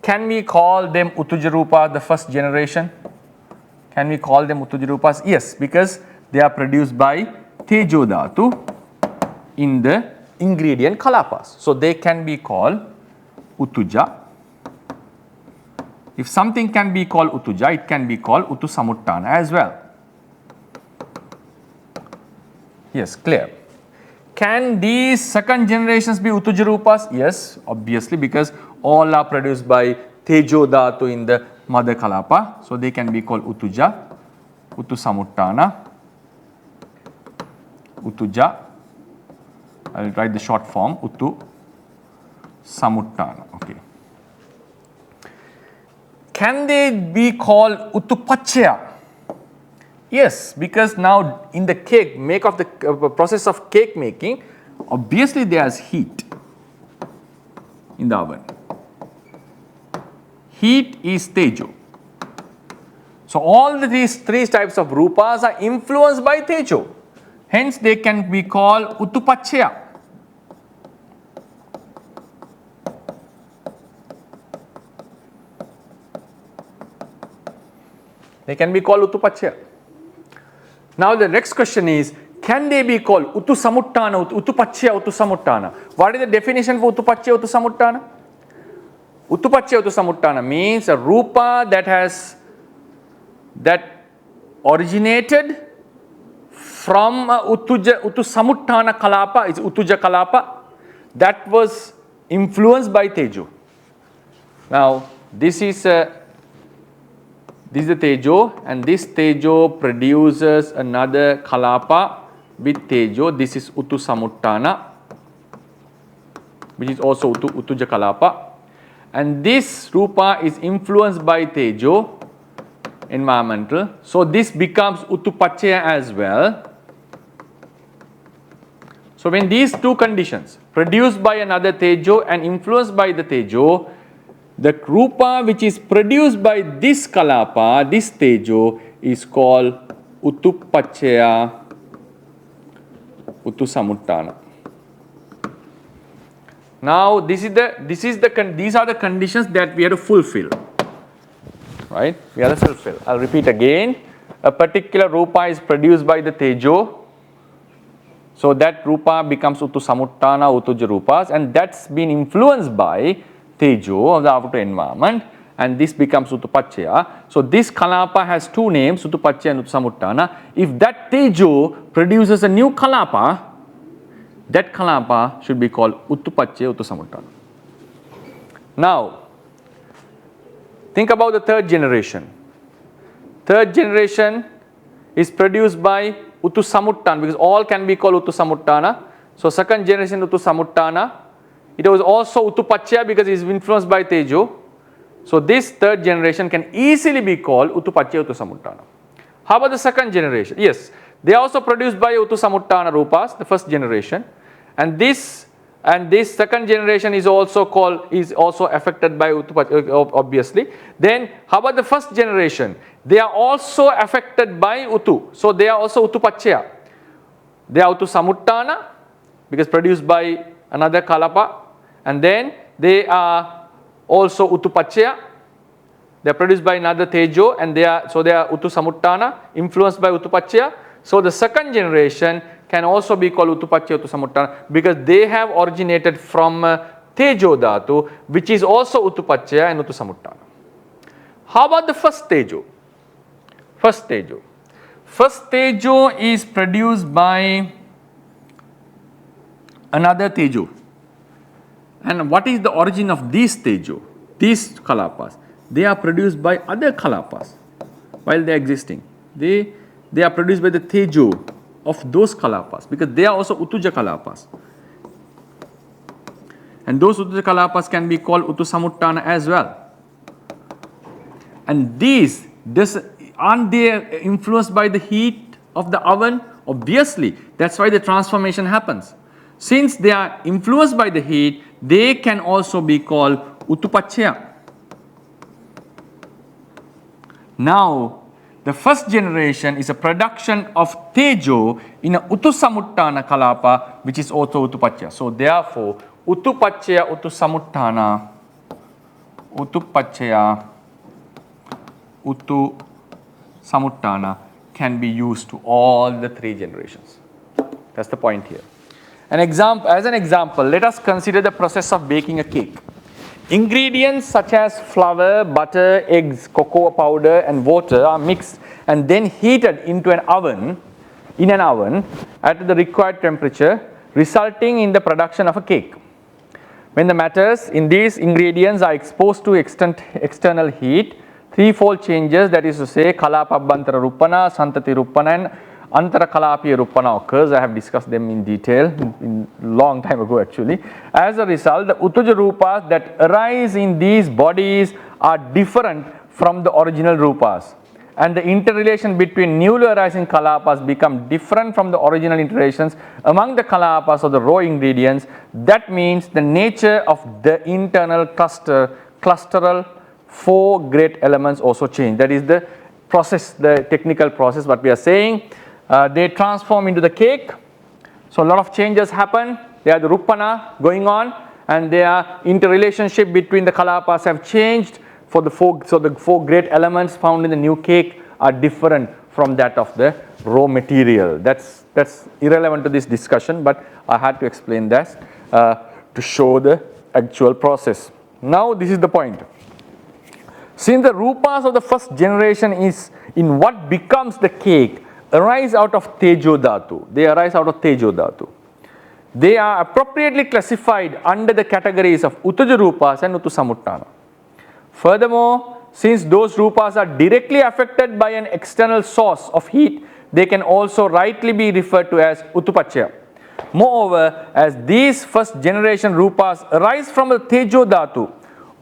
can we call them Uttūja Rūpa the first generation? Can we call them Uttūja Rūpas? Yes, because they are produced by Tejo Dhatu in the ingredient Kalapas. So they can be called Uttūja. If something can be called Uttūja, it can be called Uttu Samuttana as well. Yes, clear. Can these second generations be Utuja Rupas? Yes, obviously, because all are produced by Tejo Dhatu in the mother Kalapa. So they can be called Utuja, Utu Samuttana, Utuja. I will write the short form, Utu Samuttana. Okay. Can they be called Utupachya? Yes, because now in the cake, process of cake making, obviously there is heat in the oven. Heat is Tejo. So all these three types of Rupas are influenced by Tejo. Hence they can be called Utupachya. They can be called Utupachya. Now the next question is, can they be called Utu Samuttana, Utupachya, Utu Samuttana? What is the definition for Utupachya, Utu Samuttana? Utupachya, Utu Samuttana means a Rupa that originated from Utu Samuttana Kalapa, is Utuja Kalapa, that was influenced by Tejo. Now this is the Tejo, and this Tejo produces another Kalapa with Tejo. This is Utu Samuttana, which is also Utuja Kalapa. And this Rupa is influenced by Tejo, environmental. So this becomes Utupachya as well. So when these two conditions, produced by another Tejo and influenced by the Tejo, the Rupa which is produced by this Kalapa, this Tejo, is called Utupachya, Utu Samuttana. Now these are the conditions that we have to fulfill. Right? We have to fulfill. I'll repeat again. A particular Rupa is produced by the Tejo. So that Rupa becomes Utu Samuttana, Utuja Rupas, and that's been influenced by Tejo of the outer environment, and this becomes Utupachya. So this Kalapa has two names, Utupachya and Utu Samuttana. If that Tejo produces a new Kalapa, that Kalapa should be called Utupachya, Utu Samuttana. Now, think about the third generation. Third generation is produced by Utu Samuttana, because all can be called Utu Samuttana. So second generation Utu Samuttana. It was also Utupachya because it is influenced by Tejo. So this third generation can easily be called Utupachya, Utu Samuttana. How about the second generation? Yes, they are also produced by Utu Samuttana Rupas, the first generation. And this second generation is also affected by Utupachya, obviously. Then how about the first generation? They are also affected by Utu. So they are also Utupachya. They are Utu Samuttana because produced by another Kalapa. And then they are also Utupachya. They are produced by another Tejo, and they are Utu Samuttana, influenced by Utupachya. So the second generation can also be called Utupachya, Utu Samuttana, because they have originated from Tejo Dhatu, which is also Utupachya and Utu Samuttana. How about the first Tejo? First Tejo is produced by another Tejo. And what is the origin of these Tejo? These Kalapas, they are produced by other Kalapas while they are existing. They are produced by the Tejo of those Kalapas, because they are also Utuja Kalapas. And those Utuja Kalapas can be called Utu Samuttana as well. And aren't they influenced by the heat of the oven? Obviously, that's why the transformation happens. Since they are influenced by the heat, they can also be called Utupachya. Now, the first generation is a production of Tejo in a Utu Samuttana Kalapa, which is also Utupachya. So therefore, Utupachya, Utu Samuttana, Utupachya, Utu Samuttana can be used to all the three generations. That's the point here. As an example, let us consider the process of baking a cake. Ingredients such as flour, butter, eggs, cocoa powder and water are mixed and then heated into an oven at the required temperature resulting in the production of a cake. When the matters in these ingredients are exposed to external heat, threefold changes, that is to say Kalapabhantara Rupana, Santati Rupana and Antara Kalapiya Rupana occurs. I have discussed them in detail in long time ago actually. As a result, the Uttuja Rupas that arise in these bodies are different from the original Rupas, and the interrelation between newly arising Kalapas become different from the original interrelations among the Kalapas of the raw ingredients. That means the nature of the internal clusteral 4 great elements also change. That is the process, the technical process what we are saying. They transform into the cake. So a lot of changes happen. They are the Rupana going on, and their interrelationship between the Kalapas have changed. So the 4 great elements found in the new cake are different from that of the raw material. That's irrelevant to this discussion, but I had to explain that to show the actual process. Now this is the point. Since the Rupas of the first generation is in what becomes the cake arise out of Tejo Dhatu. They arise out of Tejo Dhatu. They are appropriately classified under the categories of Uttuja Rupas and Uttusamuttana. Furthermore, since those Rupas are directly affected by an external source of heat, they can also rightly be referred to as Uttupacchaya. Moreover, as these first generation Rupas arise from the Tejo Dhatu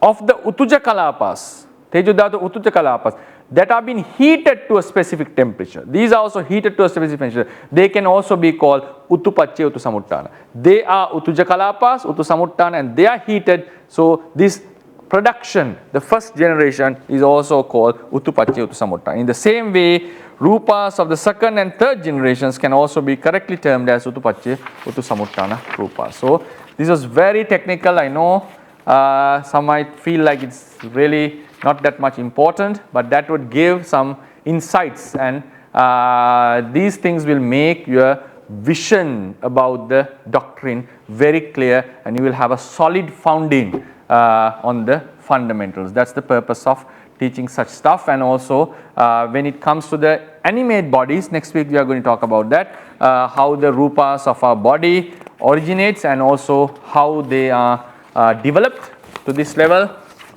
of the Uttuja Kalapas, Tejo Dhatu Uttuja Kalapas, that are being heated to a specific temperature. These are also heated to a specific temperature. They can also be called Uttupacchaya, Uttusamuttana. They are Uttuja Kalapas, Uttusamuttana, and they are heated. So this production, the first generation, is also called Uttupacchaya, Uttusamuttana. In the same way, Rupas of the second and third generations can also be correctly termed as Uttupacchaya, Uttusamuttana Rupas. So this was very technical, I know. Some might feel like it's really not that much important, but that would give some insights, and these things will make your vision about the doctrine very clear, and you will have a solid founding on the fundamentals. That's the purpose of teaching such stuff. And also when it comes to the animate bodies, next week we are going to talk about that, how the Rupas of our body originates and also how they are developed to this level,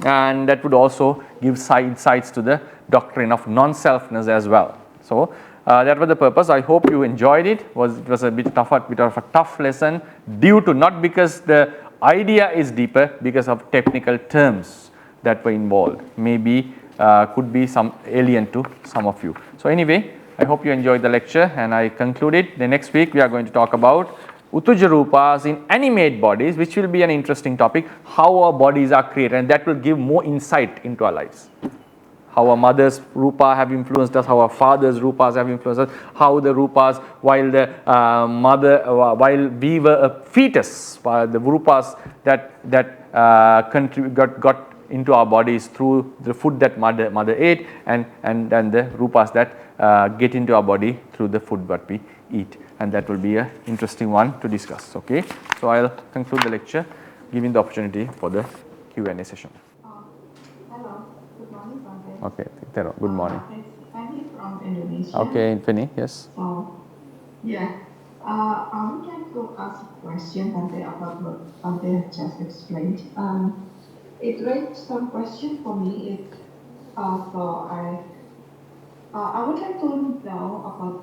and that would also give insights to the doctrine of non-selfness as well. So that was the purpose. I hope you enjoyed it. It was a bit of a tough lesson, due to not because the idea is deeper, because of technical terms that were involved. Maybe could be some alien to some of you. So anyway, I hope you enjoyed the lecture, and I conclude it. The next week we are going to talk about Uttuja Rupas in animate bodies, which will be an interesting topic, how our bodies are created, and that will give more insight into our lives. How our mother's Rupa have influenced us, how our father's Rupas have influenced us, how the Rupas, while the while we were a fetus, the Rupas that got into our bodies through the food that mother ate, and the Rupas that get into our body through the food that we eat. And that will be an interesting one to discuss. Okay, so I'll conclude the lecture, giving the opportunity for the Q&A session. Hello, good morning, Bante. Okay, Thera, good morning. It's Fanny from Indonesia. Okay, Fanny, yes. So, yeah, I would like to ask a question, Bante, about what Bante has just explained. It raised some question for me. So I would like to know about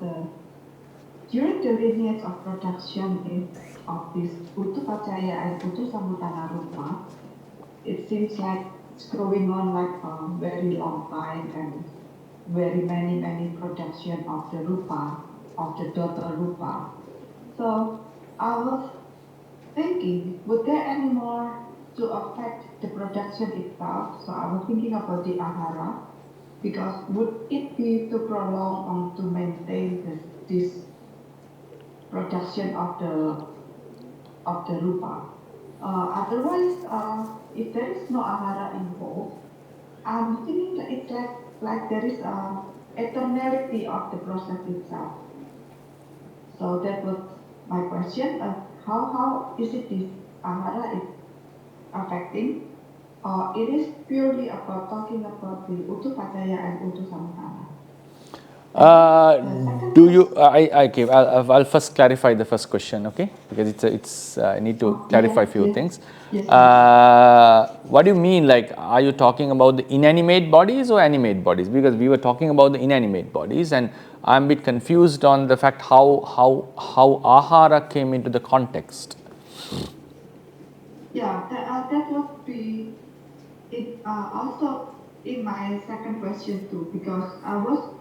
during the lineage of production of this Uttupacchaya and Uttusamuttana Rupa, it seems like it's growing on like a very long time, and very many production of the Rupa, of the total Rupa. So I was thinking, would there any more to affect the production itself? So I was thinking about the ahara, because would it be to prolong or to maintain this production of the Rupa? Otherwise, if there is no ahara involved, I'm thinking that it's like there is eternality of the process itself. So that was my question. How is it this ahara is affecting? It is purely about talking about the Uttupacchaya and Uttusamuttana. Do you? Okay. I'll first clarify the first question, okay? Because I need to clarify a few things. Yes. What do you mean? Like, are you talking about the inanimate bodies or animate bodies? Because we were talking about the inanimate bodies, and I'm a bit confused on the fact how ahara came into the context. Yeah, that would be it. Also, in my second question too, because I was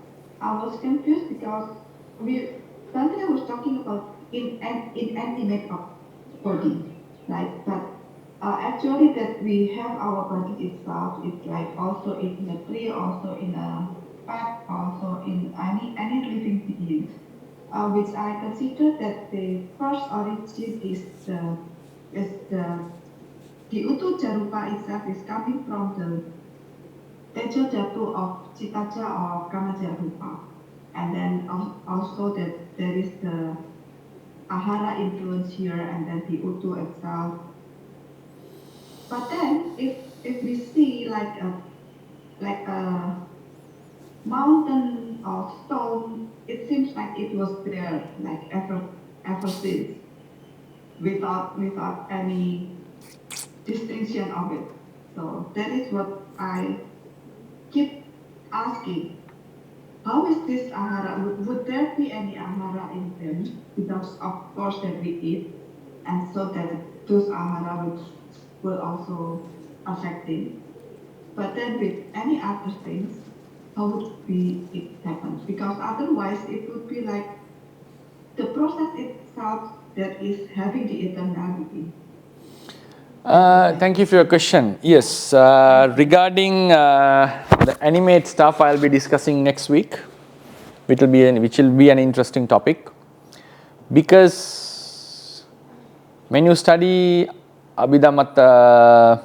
confused because Dante was talking about inanimate body, right? But actually, that we have our body itself. It's like also in a tree, also in a pet, also in any living being, which I consider that the first origin is the 𝐸𝐞𝐽𝐸𝐴 itself is coming from the 𝐤𝐸𝐴 of 𝐶𝐻𝐻 or 𝐽𝐸𝐵. And then also that there is the ahara influence here, and then the 𝐸𝐴 itself. But then if we see like a mountain or stone, it seems like it was there like ever since, without any distinction of it. So that is what I keep asking. How is this ahara? Would there be any ahara in them? Because of course that we eat, and so that those ahara which will also affect it. But then with any other things, how would it happen? Because otherwise it would be like the process itself that is having the eternality. Thank you for your question. Yes, regarding the animate stuff, I'll be discussing next week, which will be an interesting topic, because when you study Abhidhamma,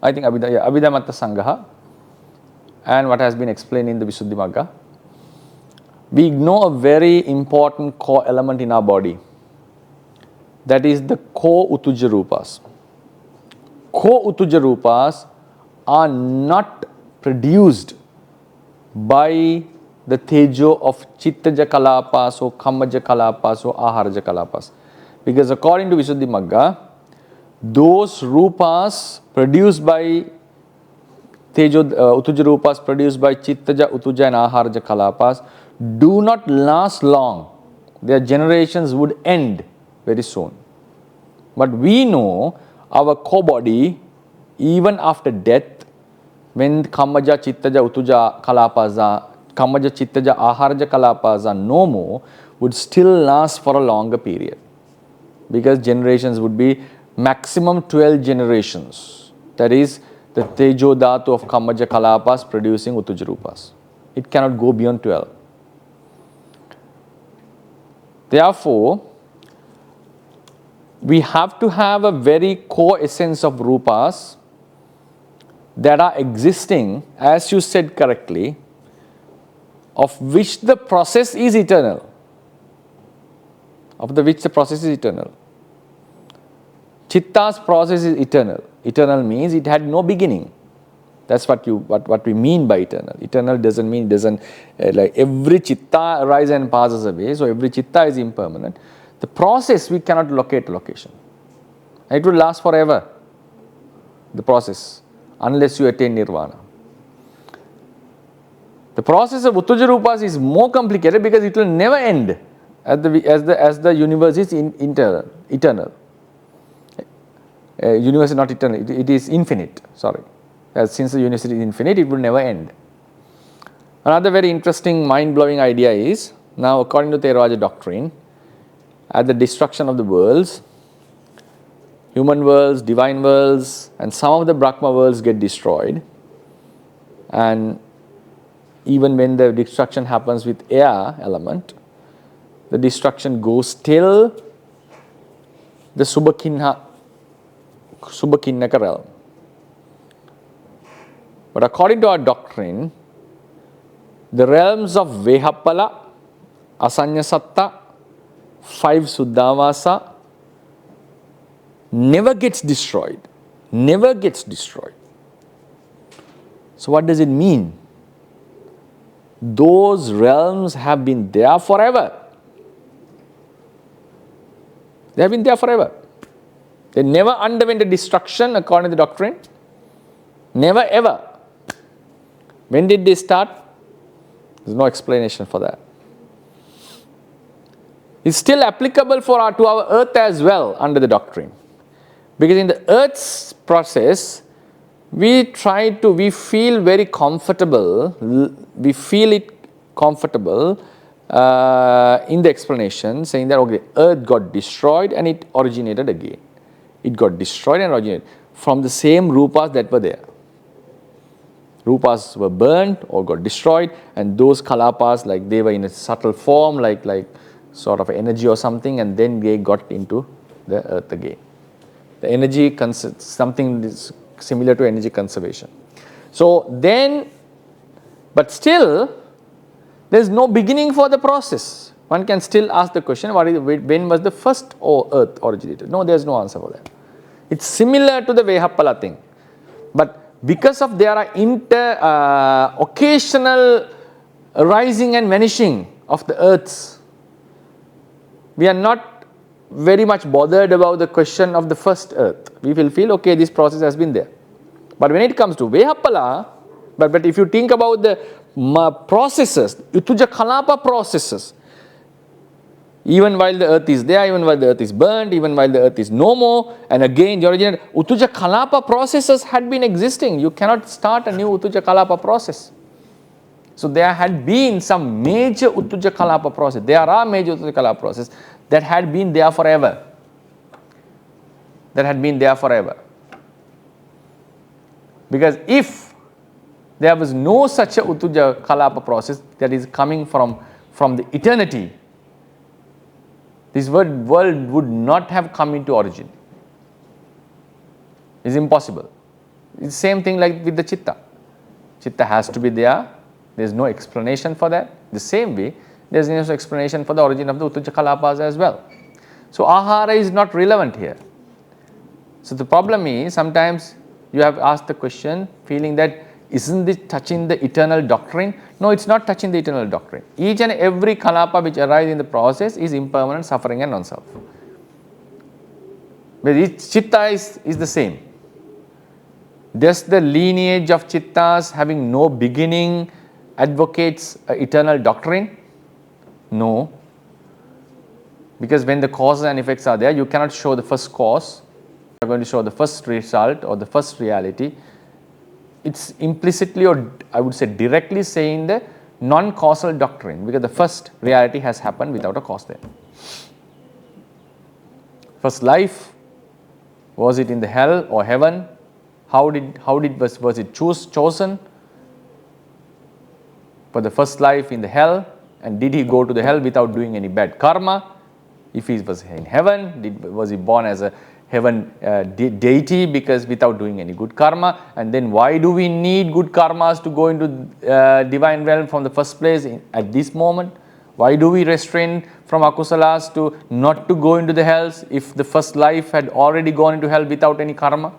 I think Abhidhamma Sangha, and what has been explained in the Visuddhimagga, we ignore a very important core element in our body. That is the ko-utuja rupas. Ko-utuja rupas are not produced by the tejo of chittaja kalapas or kammaja kalapas or aharaja kalapas. Because according to Visuddhimagga, those rupas produced by tejo, utuja rupas produced by chittaja, utuja and aharaja kalapas do not last long. Their generations would end very soon. But we know our core body, even after death, when kammaja, chittaja, utuja kalapas are, kammaja, chittaja, aharaja kalapas are no more, would still last for a longer period. Because generations would be maximum 12 generations. That is the tejo dhatu of kammaja kalapas producing utuja rupas. It cannot go beyond 12. Therefore, we have to have a very core essence of rupas that are existing, as you said correctly, of which the process is eternal. Chitta's process is eternal. Eternal means it had no beginning. That's what we mean by eternal. Eternal doesn't mean like every chitta arises and passes away. So every chitta is impermanent. The process, we cannot locate location. It will last forever, the process, unless you attain nirvana. The process of utuja rupas is more complicated because it will never end as the universe is eternal. Universe is not eternal, it is infinite, sorry. Since the universe is infinite, it will never end. Another very interesting, mind-blowing idea is, now according to Theravada doctrine, at the destruction of the worlds, human worlds, divine worlds, and some of the Brahma worlds get destroyed. And even when the destruction happens with air element, the destruction goes till the Subhakinnaka realm. But according to our doctrine, the realms of Vehapala, Asanya-satta, 5 Suddhavasa never gets destroyed. So what does it mean? those realms have been there forever. They have been there forever. They never underwent a destruction according to the doctrine. Never ever. When did they start? There's no explanation for that. It's still applicable to our earth as well under the doctrine. Because in the earth's process, we feel very comfortable, we feel it comfortable in the explanation, saying that, okay, earth got destroyed and it originated again. It got destroyed and originated from the same rupas that were there. Rupas were burned or got destroyed, and those kalapas, like they were in a subtle form, like sort of energy or something, and then they got into the earth again. The energy, something similar to energy conservation. So then, but still, there is no beginning for the process. One can still ask the question, when was the first earth originated? No, there is no answer for that. It's similar to the Vehappala thing. But because of there are occasional rising and vanishing of the earths, we are not very much bothered about the question of the first earth. We will feel, okay, this process has been there. But when it comes to Vehappala, but if you think about the processes, 𝐸𝐶𝐾𝐿𝐴PA processes, even while the earth is there, even while the earth is burned, even while the earth is no more, and again the original 𝐸𝐶𝐾𝐿APA processes had been existing. You cannot start a new 𝐸𝐶𝐾𝐿APA process. So there had been some major 𝐸𝐶𝐾𝐿APA process. There are major 𝐸𝐶𝐾𝐿APA processes that had been there forever. That had been there forever. Because if there was no such a 𝐸𝐶𝐾𝐿APA process that is coming from the eternity, this world would not have come into origin. It's impossible. It's the same thing like with the chitta. Chitta has to be there. There's no explanation for that. The same way, there's no explanation for the origin of the 𝐸𝐶𝐾𝐿APAs as well. So ahara is not relevant here. So the problem is, sometimes you have asked the question feeling that, isn't this touching the eternal doctrine? No, it's not touching the eternal doctrine. Each and every kalapa which arises in the process is impermanent, suffering and non-self. But each chitta is the same. Does the lineage of chittas having no beginning advocates eternal doctrine? No. Because when the causes and effects are there, you cannot show the first cause. You are going to show the first result or the first reality. It's implicitly, or I would say directly, saying the non-causal doctrine, because the first reality has happened without a cause there. First life, was it in the hell or heaven? Was it chosen for the first life in the hell, and did he go to the hell without doing any bad karma? If he was in heaven, was he born as a heaven deity because without doing any good karma? And then why do we need good karmas to go into divine realm from the first place at this moment? Why do we restrain from akusalas to not to go into the hells if the first life had already gone into hell without any karma?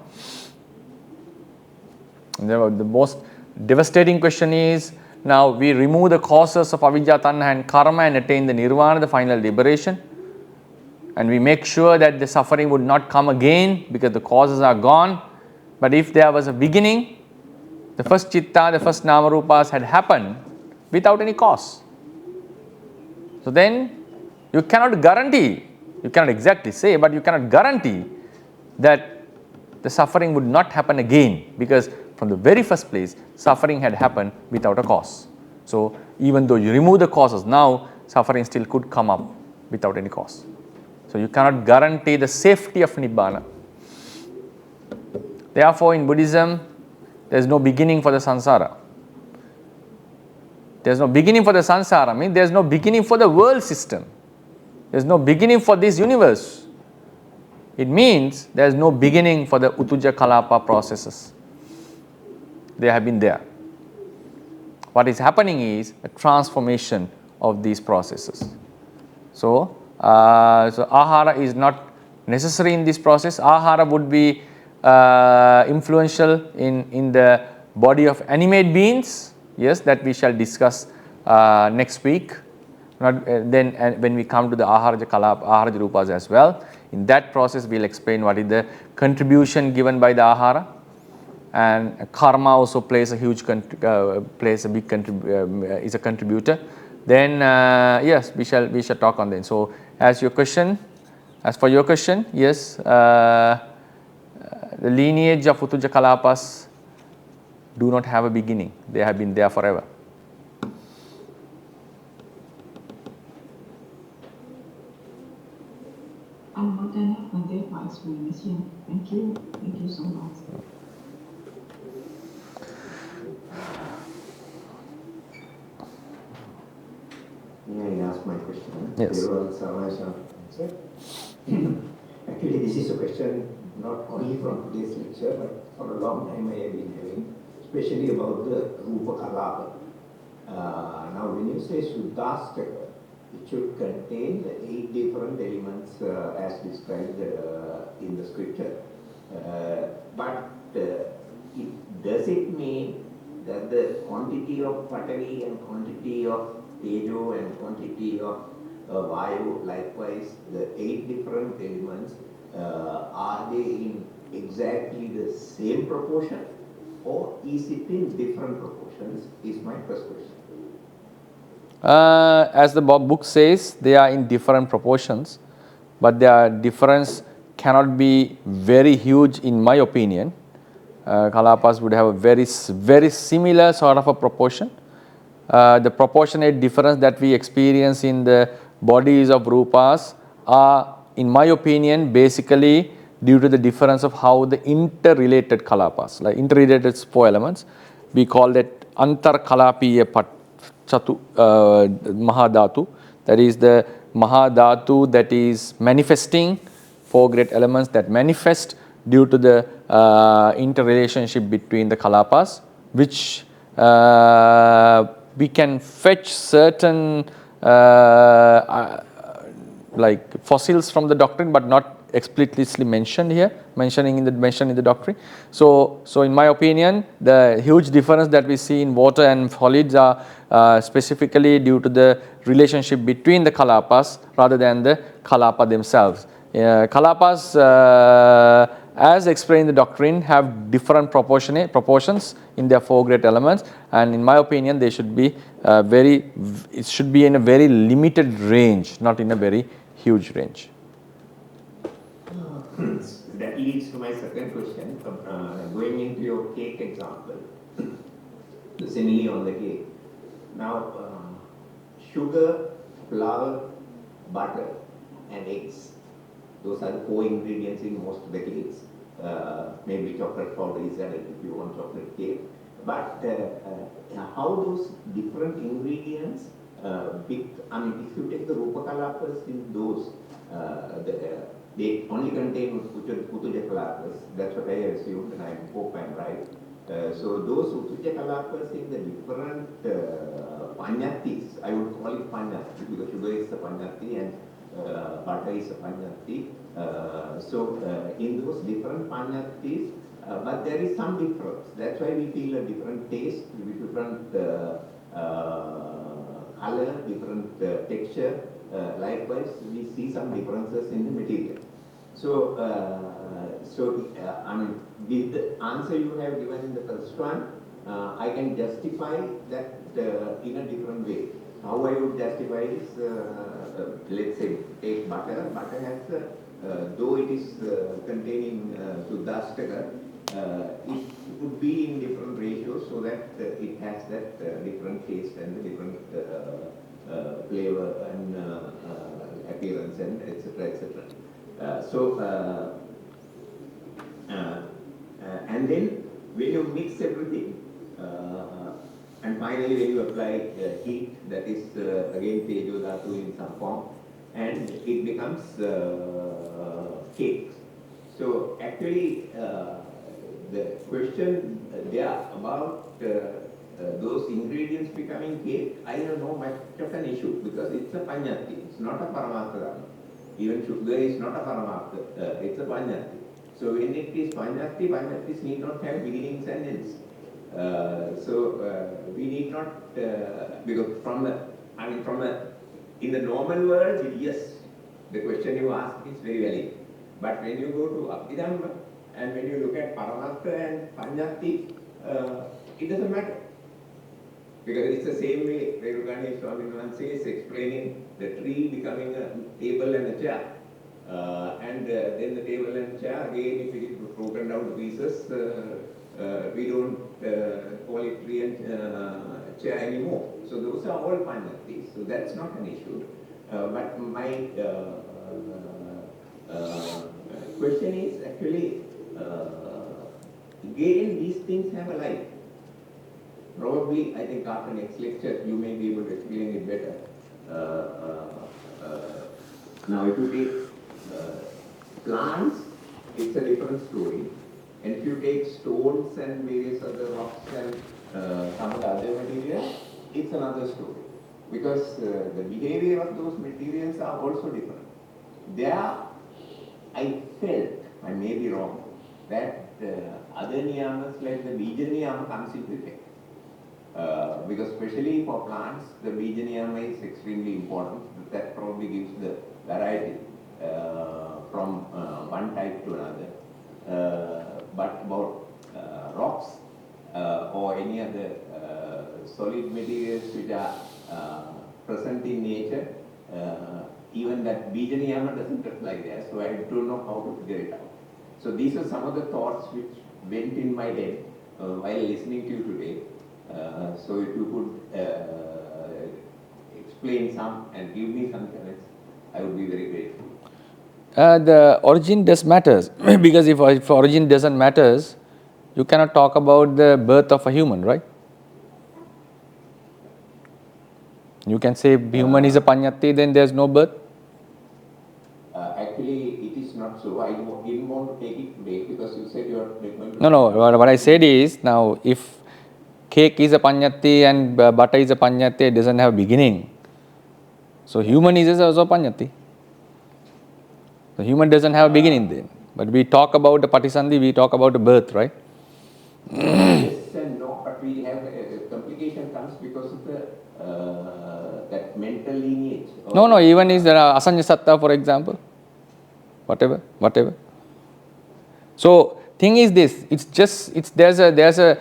And the most devastating question is, now we remove the causes of avidya, tanha and karma and attain the nirvana, the final liberation. And we make sure that the suffering would not come again because the causes are gone. But if there was a beginning, the first chitta, the first namarupas had happened without any cause. So then you cannot guarantee, you cannot exactly say, but you cannot guarantee that the suffering would not happen again, because from the very first place, suffering had happened without a cause. So even though you remove the causes now, suffering still could come up without any cause. So you cannot guarantee the safety of Nibbana. Therefore, in Buddhism, there is no beginning for the samsara. There is no beginning for the samsara, means there is no beginning for the world system. There is no beginning for this universe. It means there is no beginning for the 𝐸𝐶𝐾𝐿APA processes. They have been there. What is happening is a transformation of these processes. So ahara is not necessary in this process. Ahara would be influential in the body of animate beings, yes, that we shall discuss next week. Then when we come to the 𝐴හාරජ කලාප, āhāraj rūpas as well, in that process we'll explain what is the contribution given by the āhāra, and karma also plays a huge is a contributor. Then yes, we shall talk on that. So as for your question, yes, the lineage of 𝐴hāරජ kalapas do not have a beginning. They have been there forever. I'm more than there for explanation. Thank you. Thank you so much. May I ask my question? Yes. Actually, this is a question not only from today's lecture, but for a long time I have been having, especially about the Rūpa Kalapa. Now, when you say Shuddhāstaka, it should contain the 8 different elements as described in the scripture. Does it mean that the quantity of Patavi and quantity of Tejo and quantity of Vayu, likewise the 8 different elements, are they in exactly the same proportion, or is it in different proportions, is my first question. As the book says, they are in different proportions, but their difference cannot be very huge in my opinion. Kalapas would have a very similar sort of a proportion. The proportionate difference that we experience in the bodies of Rūpas are, in my opinion, basically due to the difference of how the interrelated Kalapas, like interrelated 4 elements, we call that Antar Kalapiya Mahadhatu, that is the Mahadhatu that is manifesting 4 great elements that manifest due to the interrelationship between the Kalapas, which we can fetch certain like fossils from the doctrine, but not explicitly mentioned here, mentioned in the doctrine. So in my opinion, the huge difference that we see in water and solids are specifically due to the relationship between the Kalapas rather than the Kalapa themselves. Kalapas, as explained in the doctrine, have different proportions in their 4 great elements, and in my opinion, they should be it should be in a very limited range, not in a very huge range. That leads to my second question. Going into your cake example, the simile on the cake. Now, sugar, flour, butter, and eggs. Those are the 4 ingredients in most of the cakes. Maybe chocolate powder is added if you want chocolate cake. But how those different ingredients, if you take the Rūpa Kalapas in those, they only contain 𝐴hāරජ kalapas. That's what I assumed, and I hope I'm right. So those 𝐴hāරජ kalapas in the different paññattis, I would call it paññatti because sugar is a paññatti and butter is a paññatti. So in those different paññattis, but there is some difference. That's why we feel a different taste, different color, different texture. Likewise, we see some differences in the material. So, with the answer you have given in the first one, I can justify that in a different way. How I would justify is, let's say, take butter. Butter has, though it is containing Shuddhāstaka, it would be in different ratios so that it has that different taste and the different flavor and appearance and etc. etc. And then when you mix everything, and finally when you apply heat, that is again Tejo Dhatu in some form, and it becomes cake. So actually the question there about those ingredients becoming cake, I don't know much of an issue because it's a paññatti, it's not a paramartha dhamma. Even sugar is not a paramartha, it's a paññatti. So when it is paññatti, paññattis need not have beginnings and ends. We need not, because in the normal world, yes, the question you ask is very valid. But when you go to Abhidhamma and when you look at Paramattha and Panyati, it doesn't matter. Because it's the same way Venerable Swami says, explaining the tree becoming a table and a chair. Then the table and chair, again, if it is broken down to pieces, we don't call it tree and chair anymore. So those are all Panyatis. So that's not an issue. But my question is actually, again, these things have a life. Probably, I think after next lecture, you may be able to explain it better. Now, if you take plants, it's a different story. And if you take stones and various other rocks and some of the other materials, it's another story. Because the behavior of those materials are also different. There, I felt, I may be wrong, that other niyamas like the bija niyama comes into effect. Because especially for plants, the bija niyama is extremely important. That probably gives the variety from one type to another. But about rocks or any other solid materials which are present in nature, even that bija niyama doesn't apply there. So I don't know how to figure it out. So these are some of the thoughts which went in my head while listening to you today. So if you could explain some and give me some comments, I would be very grateful. The origin does matters because if origin doesn't matters, you cannot talk about the birth of a human, right? You can say human is a Panyati, then there's no birth. Actually, it is not so. I didn't want to take it today because you said you are going to... No. What I said is, now if cake is a Panyati and butter is a Panyati, it doesn't have a beginning. So human is also a Panyati. The human doesn't have a beginning then. But we talk about the Patisandhi, we talk about the birth, right? Yes and no, but we have a complication comes because of the that mental lineage. No, even is there Asanya Satta, for example. Whatever. So thing is this, there's a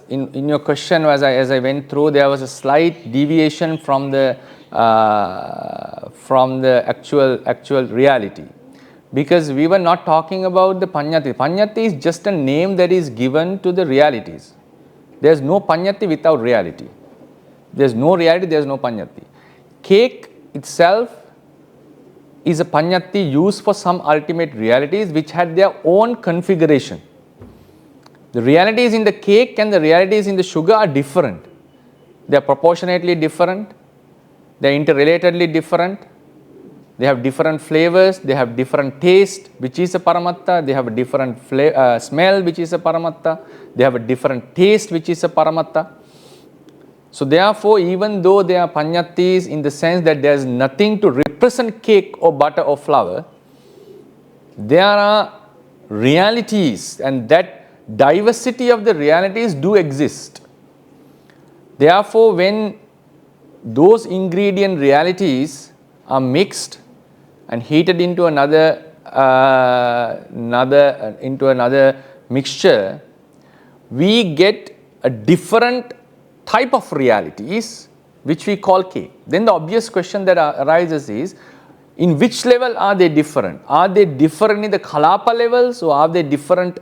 in your question as I went through, there was a slight deviation from the actual reality, because we were not talking about the Panyati. Panyati is just a name that is given to the realities. There's no Panyati without reality. There's no reality, there's no Panyati. Cake itself is a Panyati used for some ultimate realities which had their own configuration. The realities in the cake and the realities in the sugar are different. They are proportionately different. They are interrelatedly different. They have different flavors. They have different taste, which is a Paramatta. They have a different smell, which is a Paramatta. They have a different taste, which is a Paramatta. So therefore, even though they are Panyatis in the sense that there is nothing to represent cake or butter or flour, there are realities, and that diversity of the realities do exist. Therefore, when those ingredient realities are mixed and heated into another mixture, we get a different type of realities which we call cake. Then the obvious question that arises is, in which level are they different? Are they different in the Kalapa levels, or are they different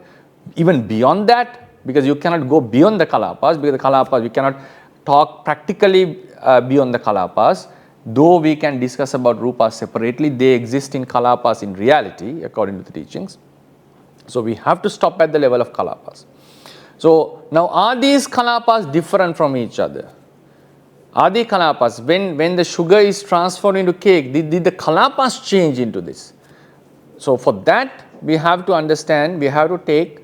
even beyond that? Because you cannot go beyond the Kalapas, because the Kalapas, we cannot talk practically beyond the Kalapas. Though we can discuss about Rupas separately, they exist in Kalapas in reality according to the teachings. So we have to stop at the level of Kalapas. So now, are these Kalapas different from each other? Are the Kalapas, when the sugar is transformed into cake, did the Kalapas change into this? So for that, we have to understand, we have to take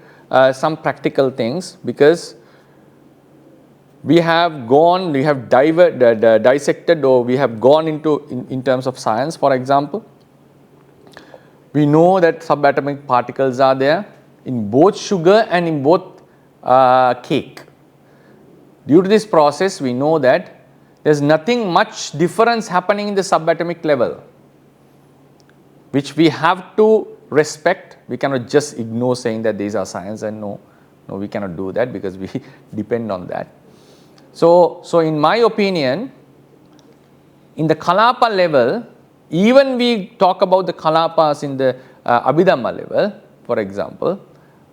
some practical things, because we have dissected, or we have gone into in terms of science. For example, we know that subatomic particles are there in both sugar and in both cake. Due to this process, we know that there's nothing much difference happening in the subatomic level, which we have to respect. We cannot just ignore saying that these are science, and no, we cannot do that because we depend on that. So in my opinion, in the Kalapa level, even we talk about the Kalapas in the Abhidhamma level, for example,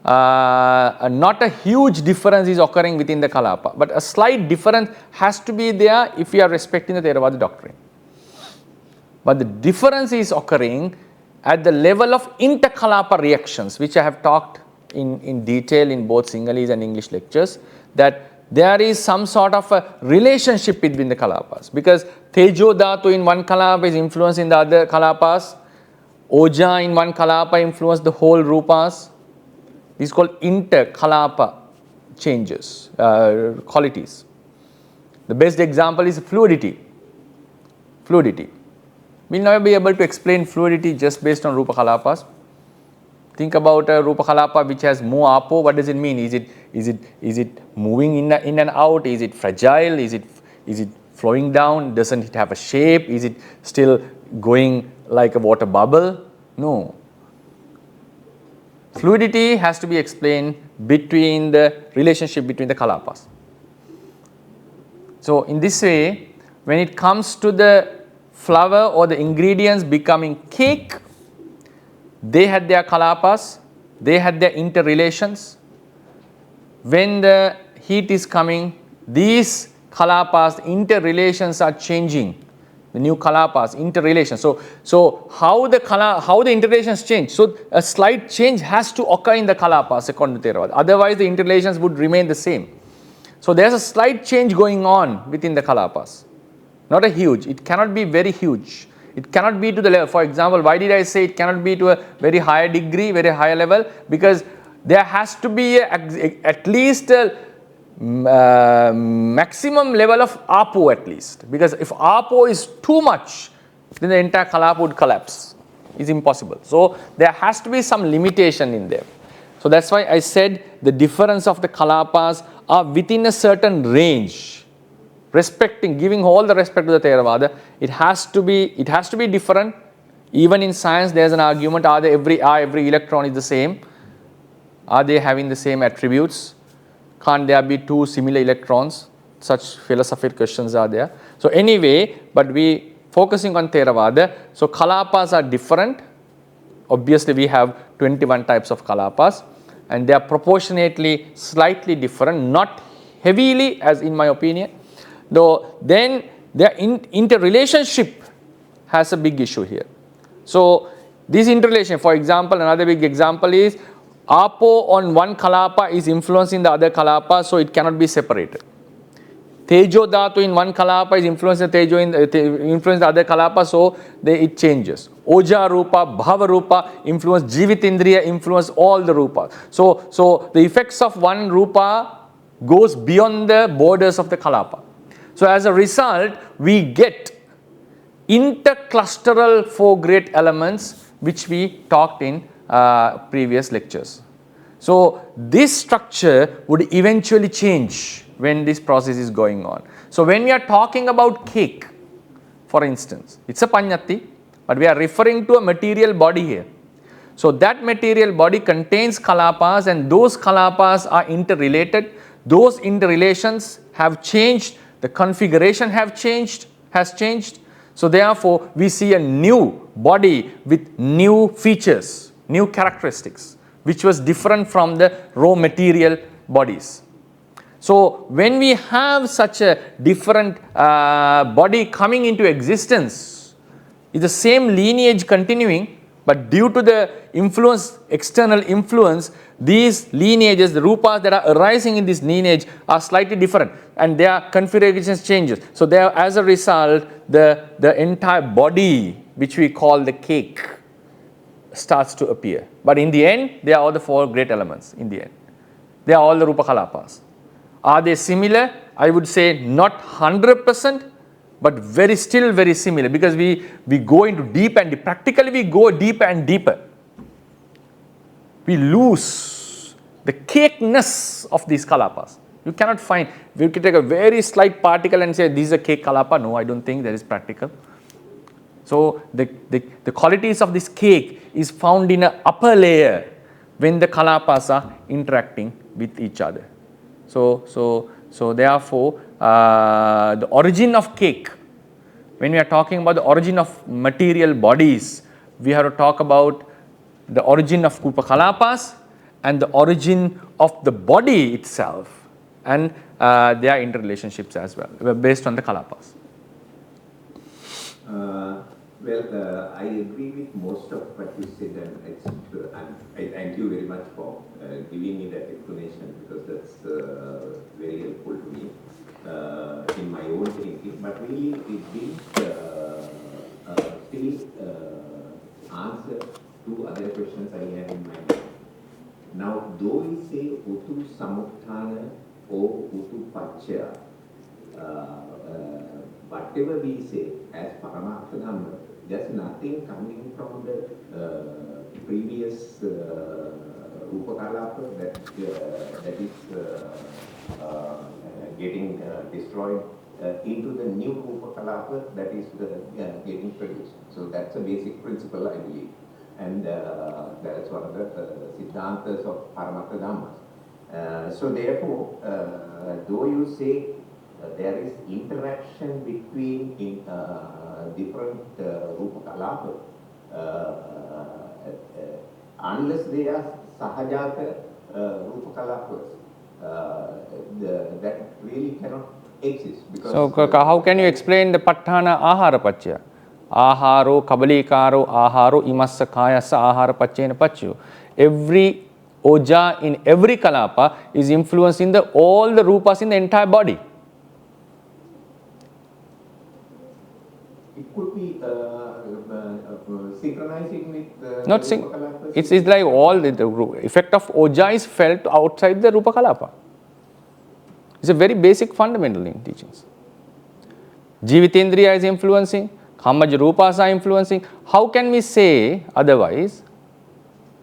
not a huge difference is occurring within the Kalapa, but a slight difference has to be there if we are respecting the Theravada doctrine. But the difference is occurring at the level of interkalapa reactions, which I have talked in detail in both Sinhalese and English lectures, that there is some sort of a relationship between the kalapas, because Tejo Dhatu in one kalapa is influencing the other kalapas, Oja in one kalapa influence the whole Rupas. These are called interkalapa changes, qualities. The best example is fluidity. Fluidity. We'll never be able to explain fluidity just based on Rupa Kalapas. Think about a Rupa Kalapa which has more apo. What does it mean? Is it moving in and out? Is it fragile? Is it flowing down? Doesn't it have a shape? Is it still going like a water bubble? No. Fluidity has to be explained between the relationship between the Kalapas. So in this way, when it comes to the flour or the ingredients becoming cake, they had their kalapas, they had their interrelations. When the heat is coming, these kalapas, interrelations are changing. The new kalapas, interrelations. So how the interrelations change? So a slight change has to occur in the kalapas according to Theravada. Otherwise the interrelations would remain the same. So there's a slight change going on within the kalapas. Not a huge, it cannot be very huge. It cannot be to the level. For example, why did I say it cannot be to a very higher degree, very higher level? Because there has to be at least a maximum level of apo at least. Because if apo is too much, then the entire kalapa would collapse. It's impossible. So there has to be some limitation in there. So that's why I said the difference of the kalapas are within a certain range. Respecting, giving all the respect to the Theravada, it has to be different. Even in science, there's an argument: are every electron is the same? Are they having the same attributes? Can't there be two similar electrons? Such philosophical questions are there. So anyway, but we focusing on Theravada. So kalapas are different. Obviously, we have 21 types of kalapas, and they are proportionately slightly different, not heavily, as in my opinion. Though then their interrelationship has a big issue here. So this interrelation, for example, another big example is apo on one kalapa is influencing the other kalapa, so it cannot be separated. Tejo Dhatu in one kalapa is influencing the Tejo influence the other kalapa, so it changes. Oja Rupa, Bhava Rupa influence, Jivitindriya influence all the Rupas. So the effects of one Rupa goes beyond the borders of the kalapa. So as a result, we get interclusteral four great elements which we talked in previous lectures. So this structure would eventually change when this process is going on. So when we are talking about cake, for instance, it's a panyati, but we are referring to a material body here. So that material body contains kalapas, and those kalapas are interrelated. Those interrelations have changed. The configuration has changed. So therefore, we see a new body with new features, new characteristics, which was different from the raw material bodies. So when we have such a different body coming into existence, is the same lineage continuing, but due to the influence, external influence, these lineages, the rupas that are arising in this lineage are slightly different, and their configurations changes. So there, as a result, the entire body, which we call the cake, starts to appear. But in the end, they are all the four great elements. In the end, they are all the rupa kalapas. Are they similar? I would say not 100%, but still very similar, because we go into deep and deep. Practically we go deeper and deeper. We lose the cakeness of these kalapas. You cannot find, we can take a very slight particle and say this is a cake kalapa. No, I don't think that is practical. So the qualities of this cake is found in an upper layer when the kalapas are interacting with each other. So therefore, the origin of cake, when we are talking about the origin of material bodies, we have to talk about the origin of Kupakalapas and the origin of the body itself and their interrelationships as well, based on the Kalapas. I agree with most of what you said, and I thank you very much for giving me that explanation, because that's very helpful to me in my own thinking. But really, it didn't still answer two other questions I had in mind. Now, though we say Utu Samutthana or Utu Paccaya, whatever we say as Paramartha Dhamma, there's nothing coming from the previous Rūpa Kalapa that is getting destroyed into the new Rūpa Kalapa that is getting produced. So that's a basic principle, I believe. And that's one of the Siddhantas of Paramartha Dhammas. So therefore, though you say there is interaction between different Rūpa Kalapa, unless they are Sahajata Rūpa Kalapas, that really cannot exist. Because so how can you explain the Patthana Ahara Paccaya? Aharo, Kabalikaro, Aharo, Imassa Kayasa, Ahara Paccayena Paccayo. Every Oja in every Kalapa is influencing all the Rupas in the entire body. It could be synchronizing with the Not Rūpa Kalapas. It's like all the effect of Oja is felt outside the Rūpa Kalapa. It's a very basic fundamental in teachings. Jivitendriya is influencing, Kammaja Rupas are influencing. How can we say otherwise?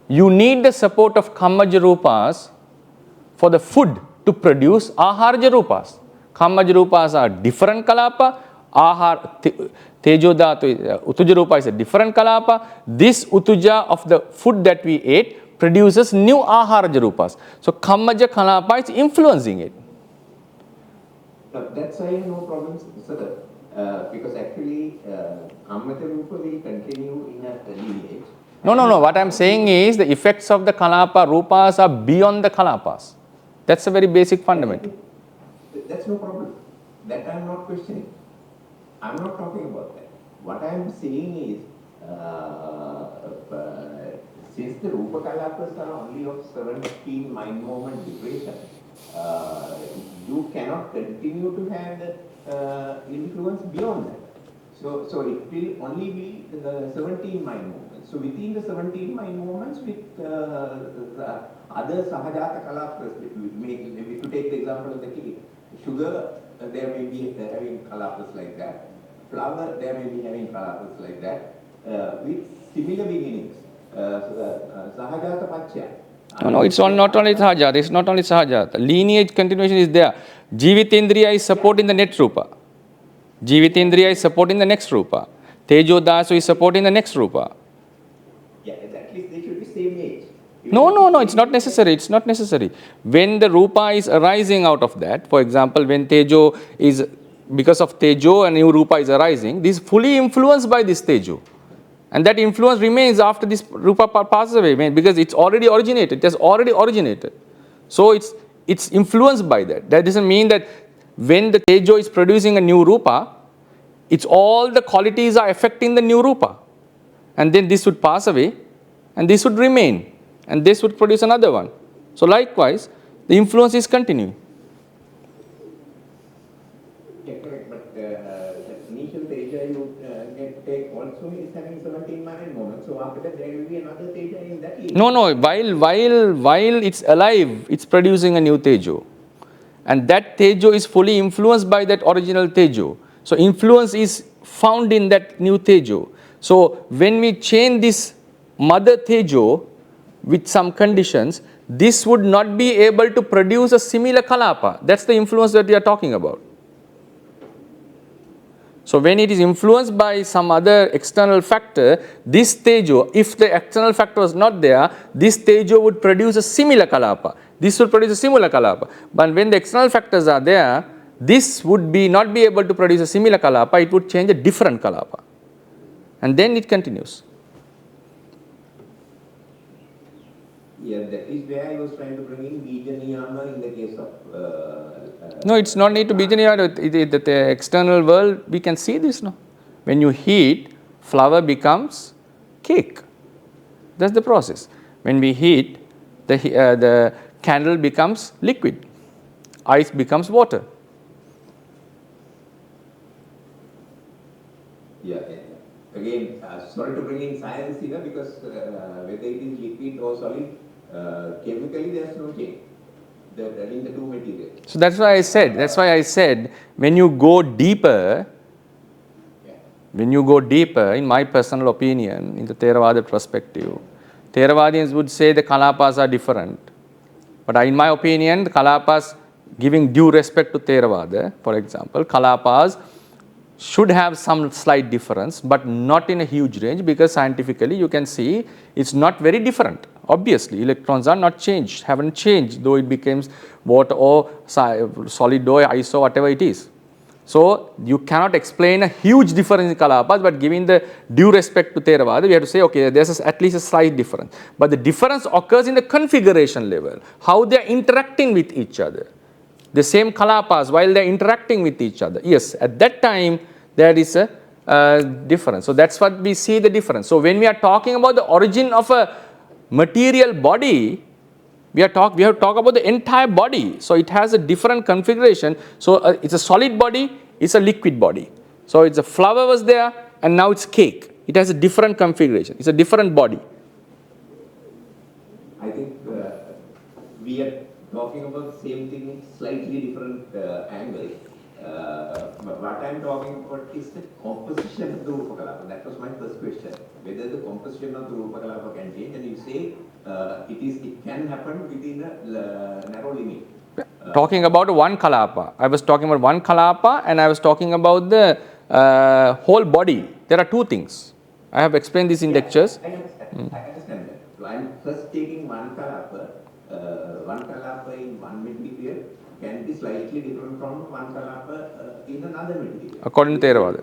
You need the support of Kammaja Rupas for the food to produce Aharja Rupas. Kammaja Rupas are different Kalapa. Tejo Dhatu, Utuja Rupa is a different Kalapa. This Utuja of the food that we ate produces new Aharja Rupas. So Kammaja Kalapa is influencing it. No, that's why no problems, sir. Because actually, Kammaja Rupa will continue in a lineage. No. What I am saying is the effects of the Kalapa Rupas are beyond the Kalapas. That's a very basic fundamental. That's no problem. That I am not questioning. I am not talking about that. What I am saying is, since the Rūpa Kalapas are only of 17 mind moment duration, you cannot continue to have the influence beyond that. So it will only be the 17 mind movements. So within the 17 mind movements, with other Sahajata Kalapas, if you take the example of the cake, sugar, there may be having Kalapas like that. Flour, there may be having Kalapas like that, with similar beginnings. Sahajata Paccaya. No, it's not only Sahajata, it's not only Sahajata. Lineage continuation is there. Jivitendriya is supporting the next Rūpa. Jivitendriya is supporting the next Rūpa. Tejo Dasu is supporting the next Rūpa. Yeah, at least they should be same age. No, it's not necessary. It's not necessary. When the Rūpa is arising out of that, for example, when Tejo is, because of Tejo, a new Rūpa is arising, this is fully influenced by this Tejo. And that influence remains after this Rūpa passes away, because it's already originated. It has already originated. So it's influenced by that. That doesn't mean that when the Tejo is producing a new Rūpa, it's all the qualities are affecting the new Rūpa. And then this would pass away, and this would remain, and this would produce another one. So likewise, the influence is continuing. Yeah, correct. But the initial Teja you take also is having 17 mind moments. So after that, there will be another Teja in that lineage. No. While it's alive, it's producing a new Tejo. And that Tejo is fully influenced by that original Tejo. So influence is found in that new Tejo. So when we change this mother Tejo with some conditions, this would not be able to produce a similar kalapa. That's the influence that we are talking about. So when it is influenced by some other external factor, this tejo, if the external factor was not there, this tejo would produce a similar kalapa. This would produce a similar kalapa. But when the external factors are there, this would not be able to produce a similar kalapa, it would change a different kalapa. And then it continues. Yeah, that is where I was trying to bring in bija niyama in the case of... No, it's not need to be the external world, we can see this now. When you heat, flour becomes cake. That's the process. When we heat, the candle becomes liquid. Ice becomes water. Yeah. Again, sorry to bring in science here because whether it is liquid or solid, chemically there's no change in the two materials. So that's why I said, when you go deeper, in my personal opinion, in the Theravada perspective, Theravadians would say the kalapas are different. But in my opinion, the kalapas, giving due respect to Theravada, for example, kalapas should have some slight difference, but not in a huge range, because scientifically you can see it's not very different. Obviously, electrons are not changed, haven't changed, though it becomes water or solid or ice or whatever it is. So you cannot explain a huge difference in kalapas, but giving the due respect to Theravada, we have to say, okay, there's at least a slight difference. But the difference occurs in the configuration level, how they are interacting with each other. The same kalapas, while they are interacting with each other. Yes, at that time, there is a difference. So that's what we see the difference. So when we are talking about the origin of a material body, we have to talk about the entire body. So it has a different configuration. So it's a solid body, it's a liquid body. So it's a flour was there, and now it's cake. It has a different configuration. It's a different body. I think we are talking about the same thing in slightly different angle. But what I'm talking about is the composition of the Rūpa Kalapa. That was my first question. Whether the composition of the Rūpa Kalapa can change, and you say it can happen within a narrow limit. Talking about one kalapa. I was talking about one kalapa, and I was talking about the whole body. There are two things. I have explained this in lectures. I understand that. So I'm first taking one kalapa in one material can be slightly different from one kalapa in another material. According to Theravada.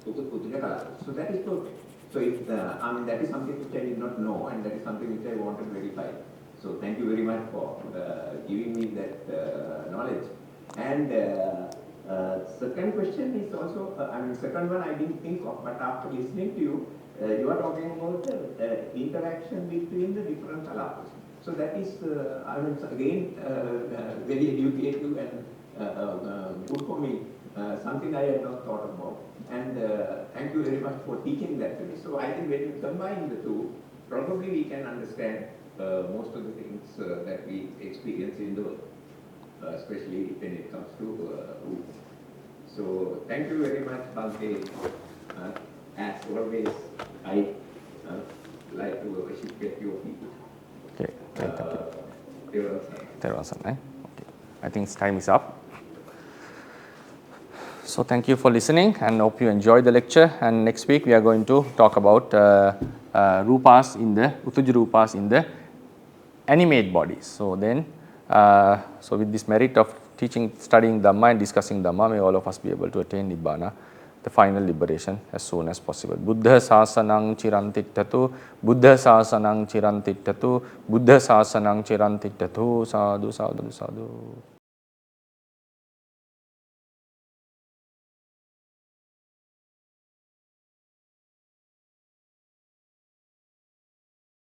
So that is perfect. So if, that is something which I did not know, and that is something which I wanted to verify. So thank you very much for giving me that knowledge. And second question is also, second one I didn't think of, but after listening to you, you are talking about the interaction between the different kalapas. So that is, again, very educative and good for me, something I had not thought about. And thank you very much for teaching that to me. So I think when you combine the two, probably we can understand most of the things that we experience in the world, especially when it comes to Rūpa. So thank you very much, Bhante. As always, I like to worship your people. Okay, thank you. Theravada. Okay. I think time is up. So thank you for listening, and hope you enjoyed the lecture. And next week we are going to talk about Rūpas in the Utuj Rūpas in the animate bodies. So then, so with this merit of teaching, studying Dhamma and discussing Dhamma, may all of us be able to attain Nibbana, the final liberation, as soon as possible. Buddha Sāsanam Chirantittatu, Buddha Sāsanam Chirantittatu, Buddha Sāsanam Chirantittatu, Sadhu, Sadhu, Sadhu.